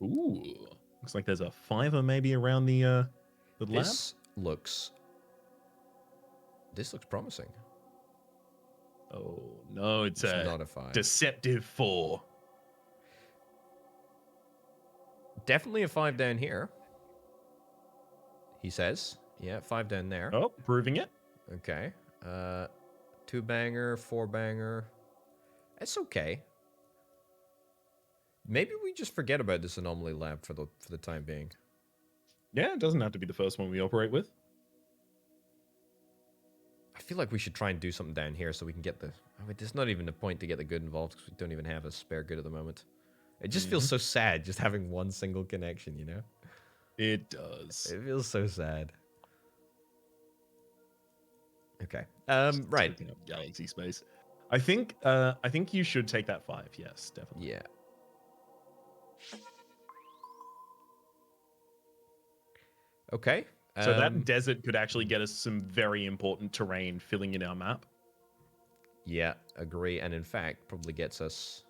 Ooh, looks like there's a 5er maybe around the lab. This looks promising. Oh no, it's a not a 5. deceptive 4. Definitely a 5 down here. He says. Yeah, 5 down there. Oh, proving it. Okay. 2 banger, 4 banger. It's okay. Maybe we just forget about this anomaly lab for the time being. Yeah, it doesn't have to be the first one we operate with. I feel like we should try and do something down here so we can get the... I mean, there's not even a point to get the good involved because we don't even have a spare good at the moment. It just feels so sad just having one single connection, you know? It does. It feels so sad. Okay. Right. Taking up galaxy space. I think you should take that 5. Yes, definitely. Yeah. Okay. So that desert could actually get us some very important terrain filling in our map. Yeah, agree. And in fact, probably gets us...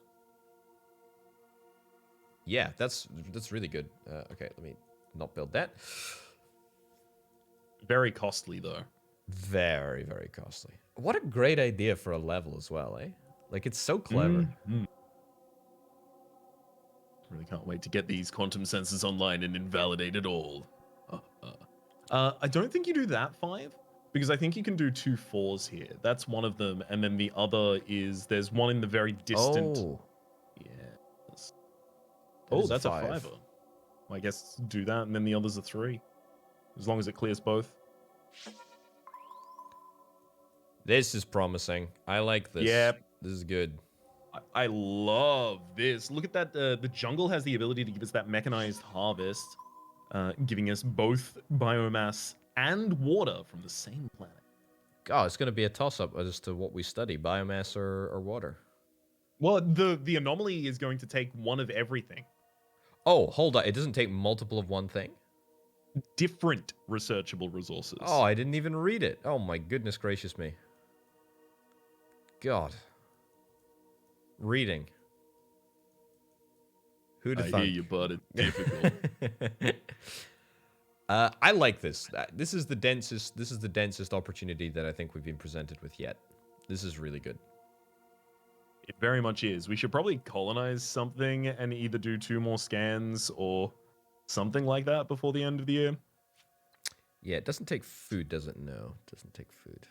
Yeah, that's really good. Okay, let me not build that. Very costly, though. Very, very costly. What a great idea for a level as well, eh? Like, it's so clever. Really can't wait to get these quantum sensors online and invalidate it all. I don't think you do that 5, because I think you can do 2 4s here. That's one of them, and then the other is there's one in the very distant. Oh. Yes. That is That's a 5. 5er. Well, I guess do that, and then the other's a 3, as long as it clears both. This is promising. I like this. Yep. This is good. I love this. Look at that. The jungle has the ability to give us that mechanized harvest, giving us both biomass and water from the same planet. Oh, it's going to be a toss-up as to what we study, biomass or water. Well, the anomaly is going to take one of everything. Oh, hold on. It doesn't take multiple of one thing? Different researchable resources. Oh, I didn't even read it. Oh, my goodness gracious me. God. Reading. Who'd have I thunk? hear you, but it's difficult. I like this. This is the densest opportunity that I think we've been presented with yet. This is really good. It very much is. We should probably colonize something and either do 2 more scans or something like that before the end of the year. Yeah, it doesn't take food, does it? No, it doesn't take food.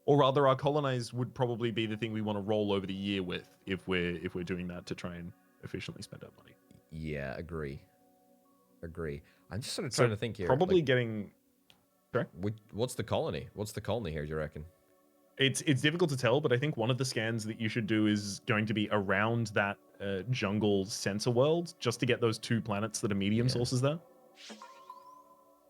Or rather, our colonize would probably be the thing we want to roll over the year with if we're doing that to try and efficiently spend our money. Yeah, agree. I'm just sort of trying to think here. Probably like, getting. Sorry? What's the colony? What's the colony here, do you reckon? It's difficult to tell, but I think one of the scans that you should do is going to be around that jungle sensor world, just to get those 2 planets that are medium sources there.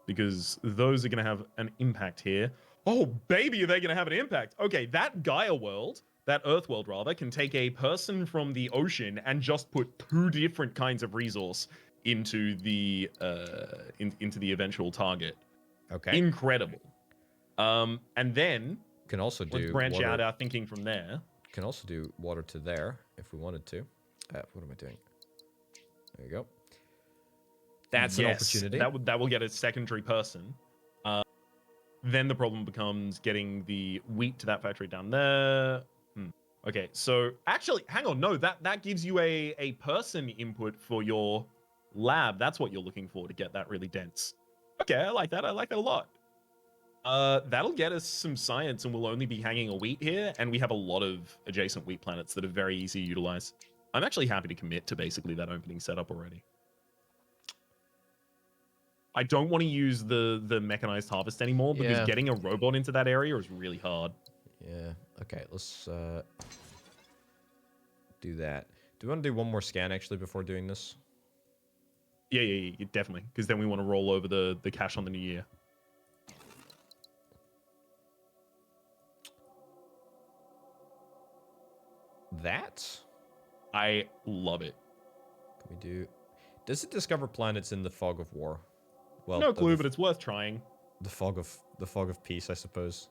Because those are going to have an impact here. Oh, baby, are they going to have an impact? Okay, that Gaia world, that Earth world rather, can take a person from the ocean and just put 2 different kinds of resource into the into the eventual target. Okay. Incredible. And then Can also do let's branch water. out our thinking from there. Can also do water to there if we wanted to. What am I doing? There you go. That's an opportunity. That will get a secondary person. Then the problem becomes getting the wheat to that factory down there. Okay, so actually, hang on. No, that gives you a person input for your lab. That's what you're looking for to get that really dense. Okay, I like that. I like that a lot. That'll get us some science, and we'll only be hanging a wheat here, and we have a lot of adjacent wheat planets that are very easy to utilize. I'm actually happy to commit to basically that opening setup already. I don't want to use the mechanized harvest anymore because getting a robot into that area is really hard. Yeah. Okay, let's do that. Do we want to do one more scan actually before doing this? Yeah, definitely. Because then we want to roll over the cash on the new year. That? I love it. Can we do... Does it discover planets in the fog of war? Well, no clue, but it's worth trying. The fog of peace, I suppose.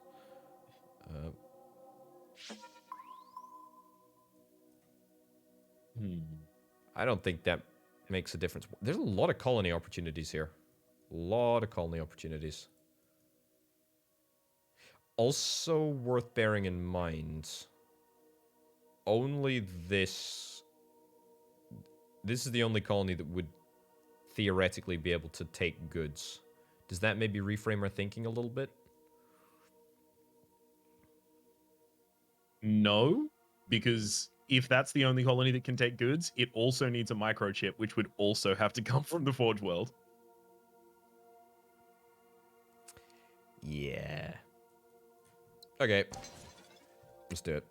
I don't think that makes a difference. There's a lot of colony opportunities here. A lot of colony opportunities. Also worth bearing in mind, only this is the only colony that would theoretically be able to take goods. Does that maybe reframe our thinking a little bit? No, because if that's the only colony that can take goods, it also needs a microchip, which would also have to come from the Forge world. Yeah. Okay. Let's do it.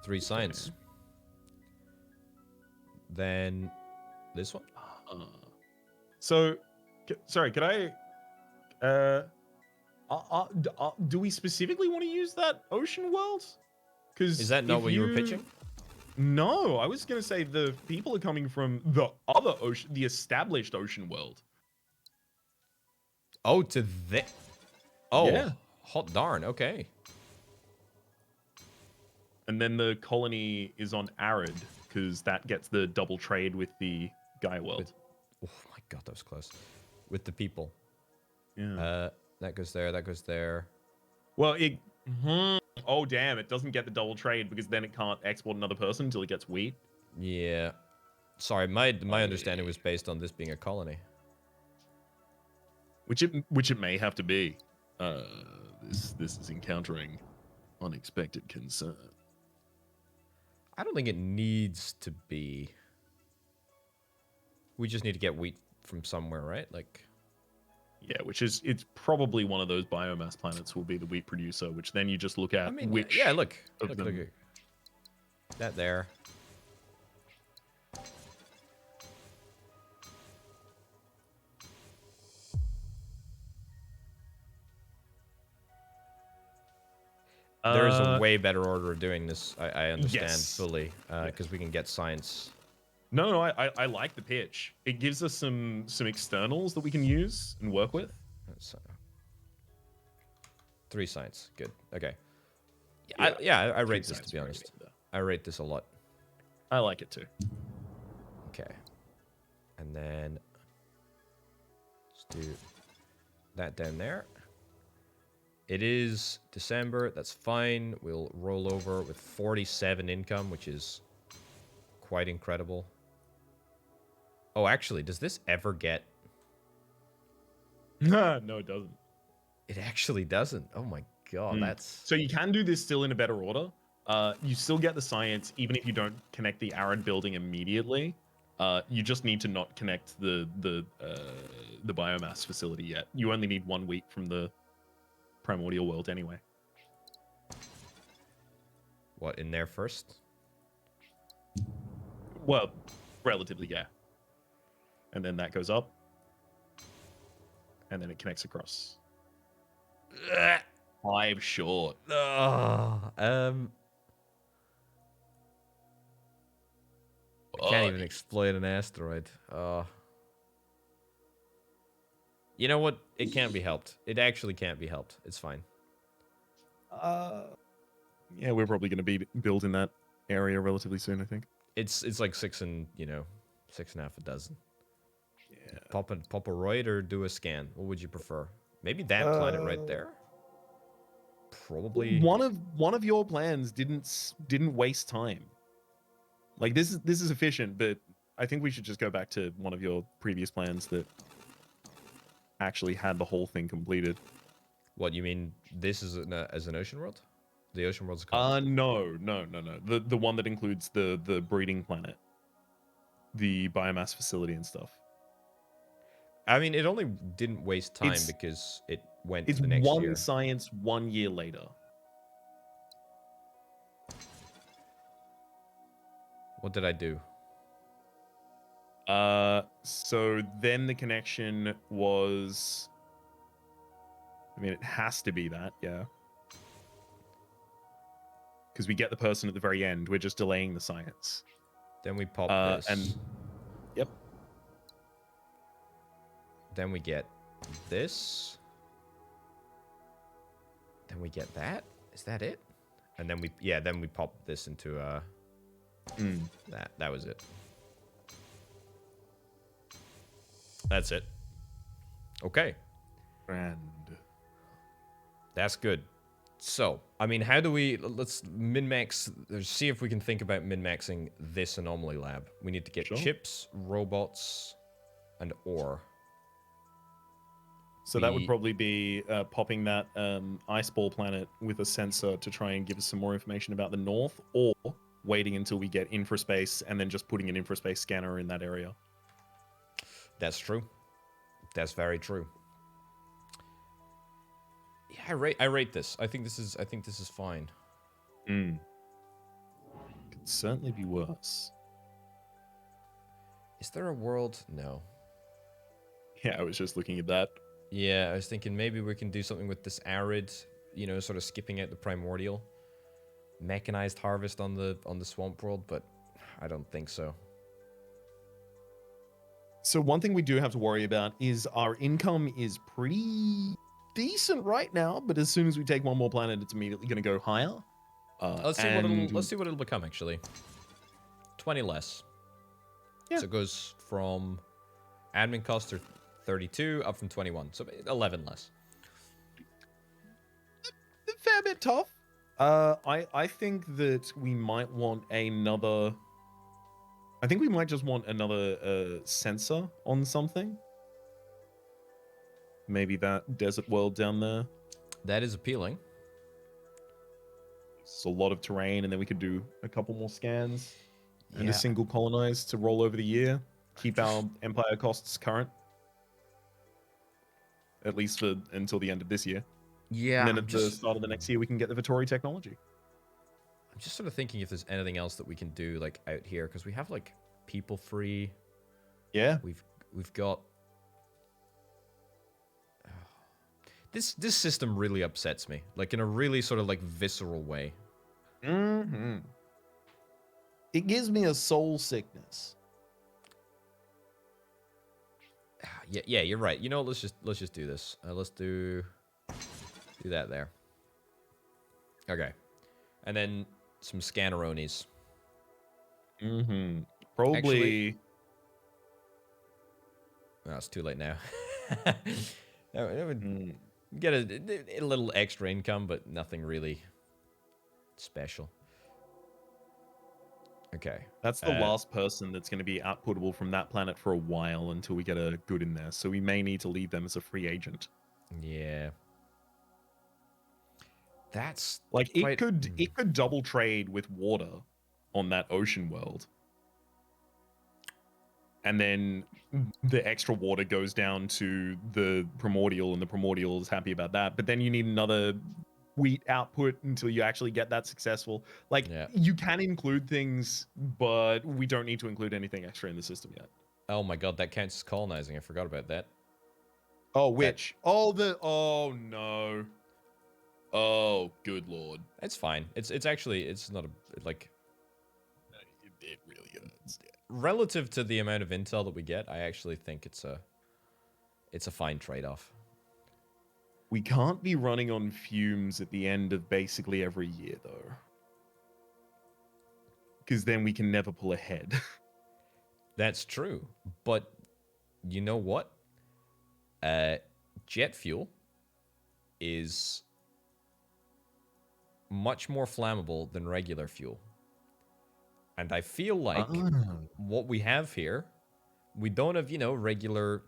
Three science. Okay. Then this one. So, sorry, could I? Do we specifically want to use that ocean world? Because is that not what you were pitching? No, I was gonna say the people are coming from the other ocean, the established ocean world. Oh, to the. Oh, yeah. Hot darn. Okay. And then the colony is on Arid because that gets the double trade with the Gaia world. Oh my god, that was close. With the people. Yeah. That goes there. That goes there. Well, it. Oh damn! It doesn't get the double trade because then it can't export another person until it gets wheat. Yeah. Sorry, my understanding was based on this being a colony. Which it may have to be. This is encountering unexpected concern. I don't think it needs to be. We just need to get wheat from somewhere, right? Like. Yeah, it's probably one of those biomass planets will be the wheat producer, which then you just look at which. Yeah, look. Look. That there. There's a way better order of doing this. I understand fully because we can get science. No, I like the pitch. It gives us some externals that we can use and work with. That's, 3 science, good. Okay. I rate this, to be honest. I rate this a lot. I like it too. Okay. And then let's do that down there. It is December. That's fine. We'll roll over with 47 income, which is quite incredible. Oh, actually, does this ever get... No, it doesn't. It actually doesn't. Oh my god, that's... So you can do this still in a better order. You still get the science, even if you don't connect the Arid building immediately. You just need to not connect the biomass facility yet. You only need 1 wheat from the primordial world anyway. What, in there first? Well, relatively, yeah. And then that goes up. And then it connects across. 5 short. I can't even exploit an asteroid. You know what? It can't be helped. It actually can't be helped. It's fine. Yeah, we're probably going to be building that area relatively soon, I think. It's like 6 and, 6.5 a dozen. Yeah. Pop a roid or do a scan. What would you prefer? Maybe that planet right there? probably... One of your plans didn't waste time. Like this is efficient, but I think we should just go back to one of your previous plans that actually had the whole thing completed. What, you mean this is as an ocean world? The ocean world's coming? No. The one that includes the breeding planet, the biomass facility and stuff. I mean, it only didn't waste time It's- because it went It's to the next one year. science 1 year later. What did I do? So then the connection was, I mean, it has to be that, yeah. Because we get the person at the very end. We're just delaying the science. Then we pop this. And yep. Then we get this. Then we get that. Is that it? And then we pop this into that was it. That's it. Okay. And That's good. So, I mean, how do we... Let's min-max... See if we can think about min-maxing this anomaly lab. We need to get chips, robots, and ore. So that would probably be popping that ice ball planet with a sensor to try and give us some more information about the north, or waiting until we get infraspace and then just putting an infraspace scanner in that area. That's true. That's very true. Yeah, I rate this. I think this is fine. Could certainly be worse. Is there a world? No. Yeah, I was just looking at that. Yeah, I was thinking maybe we can do something with this arid, you know, sort of skipping out the primordial, mechanized harvest on the swamp world, but I don't think so. So one thing we do have to worry about is our income is pretty decent right now, but as soon as we take one more planet, it's immediately going to go higher. Let's see what it'll become actually. 20 less. Yeah. So it goes from admin costs are 32 up from 21, so 11 less. A fair bit tough. I think that we might want another. I think we might just want another sensor on something. Maybe that desert world down there. That is appealing. It's a lot of terrain, and then we could do a couple more scans and Yeah. a single colonized to roll over the year. Keep our empire costs current. At least for until the end of this year. Yeah. And then at the start of the next year, we can get the Vittori technology. I'm just sort of thinking if there's anything else that we can do like out here, because we have like people free. Yeah. We've got this system really upsets me, like in a really sort of like visceral way. Mm-hmm. It gives me a soul sickness. Yeah, you're right. You know, let's just do this. Let's do that there. Okay, and then some scanneronis. Mm-hmm. Probably. Actually, oh, it's too late now. That would get a little extra income, but nothing really special. Okay. That's the last person that's going to be outputtable from that planet for a while until we get a good in there. So we may need to leave them as a free agent. Yeah. That's like it could double trade with water on that ocean world. And then the extra water goes down to the primordial, and the primordial is happy about that. But then you need another wheat output until you actually get that successful. Like, you can include things, but we don't need to include anything extra in the system yet. Oh my god, that counts as colonizing. I forgot about that. Oh, which? Oh no. Oh, good lord. It's fine. It's actually, it's not a, like... It really hurts. Yeah. Relative to the amount of intel that we get, I actually think it's a fine trade-off. We can't be running on fumes at the end of basically every year, though. Because then we can never pull ahead. That's true. But you know what? Jet fuel is much more flammable than regular fuel. And I feel like what we have here, we don't have, you know, regular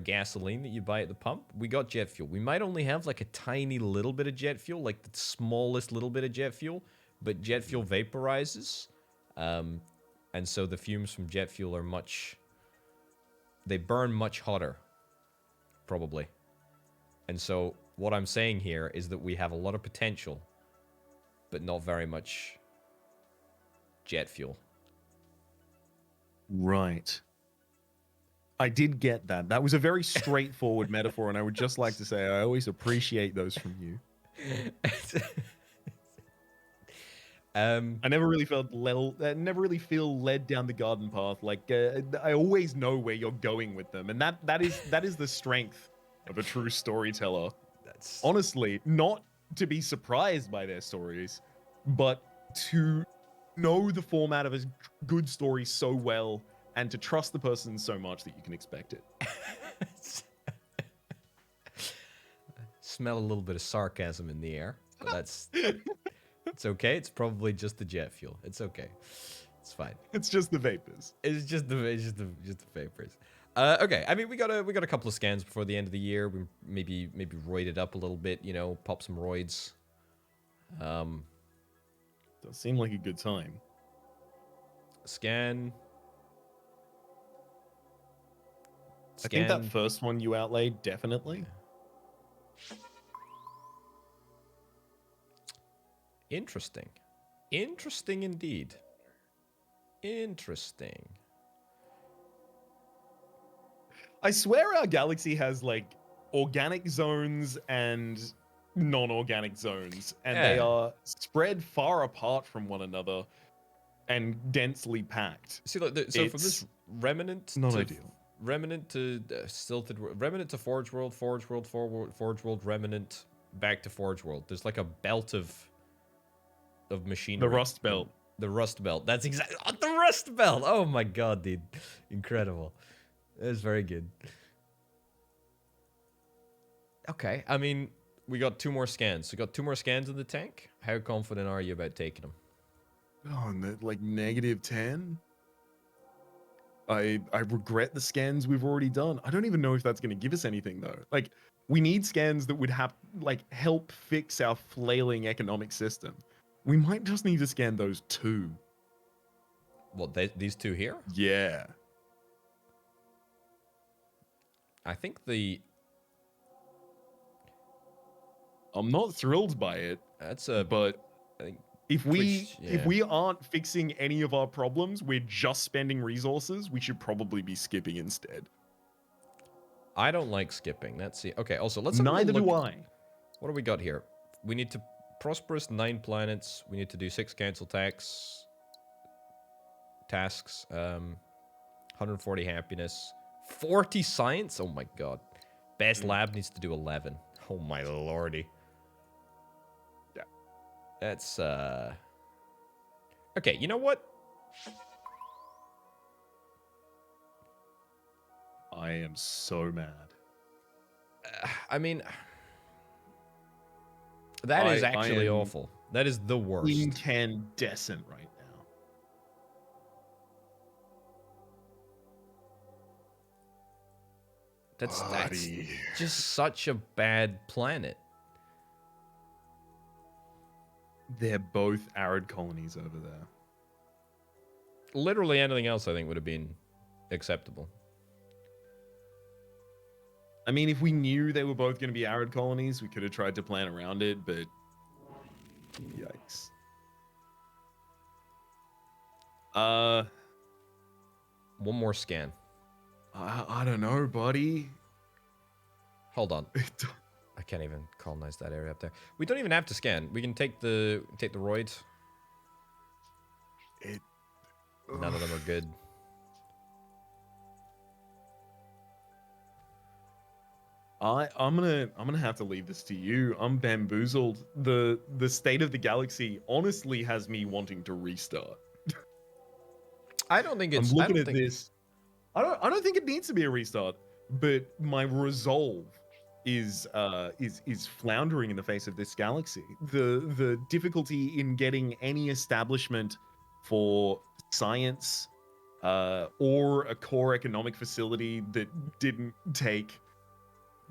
gasoline that you buy at the pump. We got jet fuel. We might only have like a tiny little bit of jet fuel, like the smallest little bit of jet fuel, but jet fuel vaporizes. And so the fumes from jet fuel are they burn much hotter, probably. And so what I'm saying here is that we have a lot of potential, but not very much jet fuel. Right. I did get that. That was a very straightforward metaphor, and I would just like to say I always appreciate those from you. I never really feel led down the garden path. Like I always know where you're going with them, and that is the strength of a true storyteller. That's honestly not to be surprised by their stories, but to know the format of a good story so well and to trust the person so much that you can expect it. Smell a little bit of sarcasm in the air, but that's it's okay. It's probably just the jet fuel. It's okay. It's fine. It's just the vapors. It's just the vapors. Okay. I mean, we got a couple of scans before the end of the year. We maybe roid it up a little bit. You know, pop some roids. Does seem like a good time. Scan. I think that first one you outlaid, definitely. Interesting. Interesting indeed. Interesting. I swear our galaxy has, like, organic zones and non-organic zones, and they are spread far apart from one another and densely packed. See, look, so from this remnant not to ideal. Remnant to Stilted, Remnant to Forge World, Forge World, Forge World, Remnant, back to Forge World. There's like a belt of machinery. The Rust Belt. The Rust Belt. That's exactly the Rust Belt. Oh my god, dude, incredible. That was very good. Okay, I mean, we got 2 more scans. We got 2 more scans in the tank. How confident are you about taking them? Oh, like -10. I regret the scans we've already done. I don't even know if that's going to give us anything though. Like, we need scans that would have help fix our flailing economic system. We might just need to scan those 2. What, these 2 here? Yeah. I think I'm not thrilled by it. But I think if we aren't fixing any of our problems, we're just spending resources, we should probably be skipping instead. I don't like skipping. Let's see. Okay, also, let's have Neither a look. do I. What do we got here? We need to prosperous 9 planets. We need to do 6 cancel tasks. 140 happiness. 40 science? Oh my god. Best lab needs to do 11. Oh my lordy. Yeah. That's, okay, you know what? I am so mad. I mean, that is actually awful. That is the worst. Incandescent right now. That's just such a bad planet. They're both arid colonies over there. Literally anything else I think would have been acceptable. I mean, if we knew they were both going to be arid colonies, we could have tried to plan around it, but yikes. One more scan. I don't know, buddy. Hold on. I can't even colonize that area up there. We don't even have to scan. We can take the roid. None of them are good. I'm gonna have to leave this to you. I'm bamboozled. The state of the galaxy honestly has me wanting to restart. I don't think it's. I'm looking at this. I don't think it needs to be a restart, but my resolve is floundering in the face of this galaxy. The difficulty in getting any establishment for science or a core economic facility that didn't take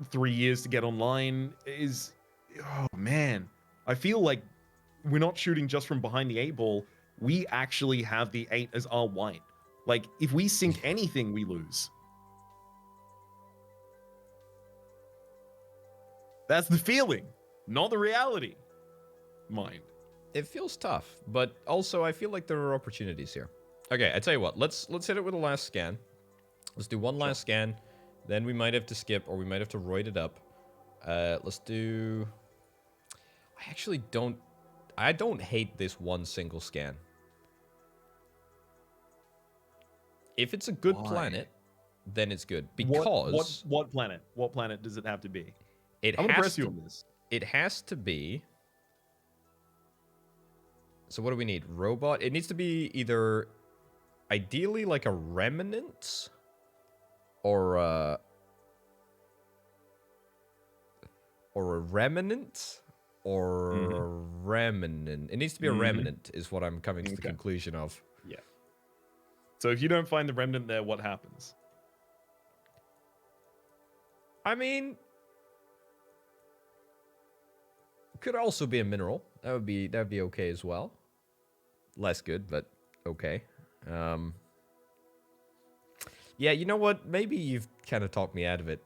3 years to get online is, oh man, I feel like we're not shooting just from behind the 8 ball. We actually have the 8 as our white. Like, if we sink anything, we lose. That's the feeling, not the reality. Mind. It feels tough, but also I feel like there are opportunities here. Okay, I tell you what, let's hit it with a last scan. Let's do one last scan, then we might have to skip, or we might have to roid it up. Let's do... I don't hate this one single scan. If it's a good planet, then it's good. Because... What planet? What planet does it have to be? I'm gonna press you on this. It has to be... So what do we need? Robot? It needs to be either... Ideally like a remnant... Or a remnant? Or a remnant. It needs to be a remnant, is what I'm coming to the conclusion of. Yeah. So if you don't find the remnant there, what happens? I mean... Could also be a mineral. That would be okay as well. Less good, but okay. Yeah, you know what? Maybe you've kind of talked me out of it.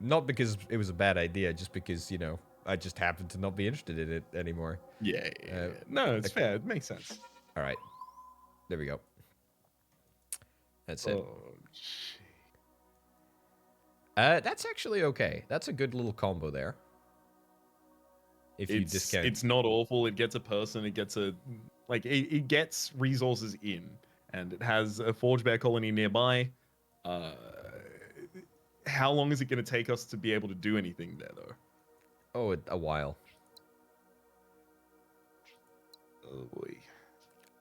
Not because it was a bad idea, just because, you know, I just happened to not be interested in it anymore. Yeah. No, it's fair. It makes sense. All right. There we go. That's it. That's actually okay. That's a good little combo there. If you discount... It's not awful. It gets a person. It gets a... Like, it gets resources in. And it has a Forge Bear colony nearby. How long is it going to take us to be able to do anything there, though? Oh, a while. Oh, boy.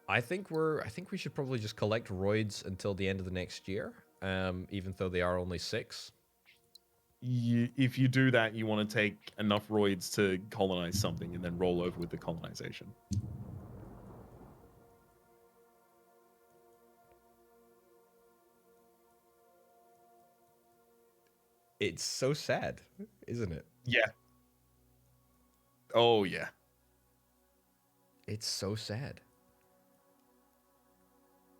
I think we should probably just collect roids until the end of the next year. Even though they are only 6. If you do that, you want to take enough roids to colonize something and then roll over with the colonization. It's so sad, isn't it? Yeah. Oh, yeah. It's so sad.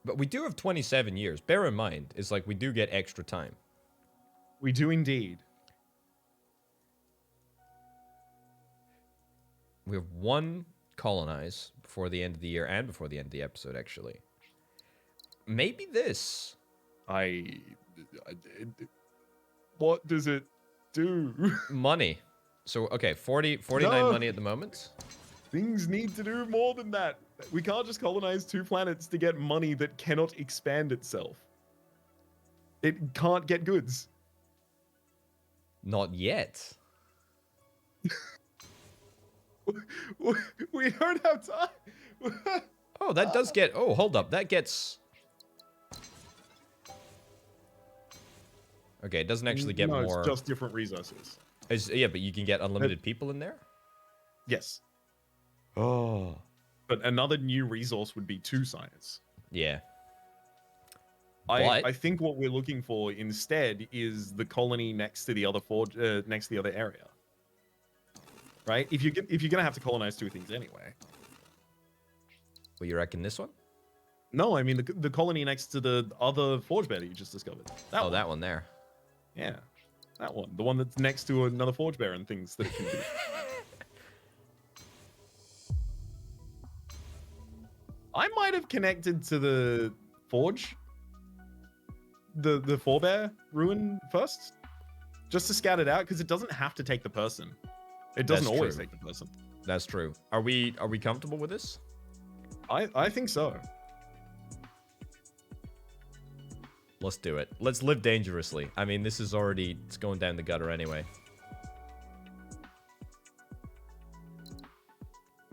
But we do have 27 years. Bear in mind, it's like we do get extra time. We do indeed. We have 1 colonize before the end of the year and before the end of the episode, actually. Maybe this. What does it do? Money. So, okay, 49 money at the moment. Things need to do more than that. We can't just colonize 2 planets to get money that cannot expand itself. It can't get goods. Not yet. We don't have time. Oh, that does get... Oh, hold up. That gets... Okay, it doesn't actually get more... it's just different resources. Yeah, but you can get unlimited people in there? Yes. Oh. But another new resource would be 2 science. Yeah. I think what we're looking for instead is the colony next to the other next to the other area. Right? If you're gonna have to colonize 2 things anyway. Well, you reckon this one? No, I mean the colony next to the other forge bear that you just discovered. That one there. Yeah, that one. The one that's next to another forge bear and things that it can do. I might have connected to the forge, the forebear ruin first, just to scout it out, because it doesn't have to take the person. It doesn't always take the person. That's true. Are we comfortable with this? I think so. Let's do it. Let's live dangerously. I mean, this is already... It's going down the gutter anyway.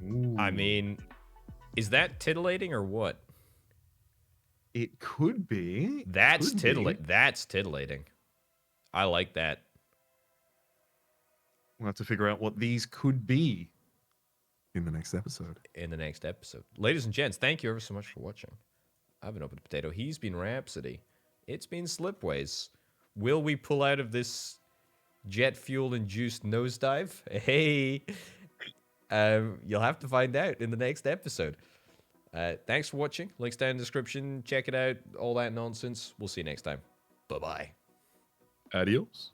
Ooh. I mean... Is that titillating or what? It could be. That's titillating. That's titillating. I like that. We'll have to figure out what these could be in the next episode. Ladies and gents, thank you ever so much for watching. I've been Open Potato. He's been Rhapsody. It's been Slipways. Will we pull out of this jet fuel-induced nosedive? Hey! You'll have to find out in the next episode. Thanks for watching. Links down in the description. Check it out. All that nonsense. We'll see you next time. Bye-bye. Adios.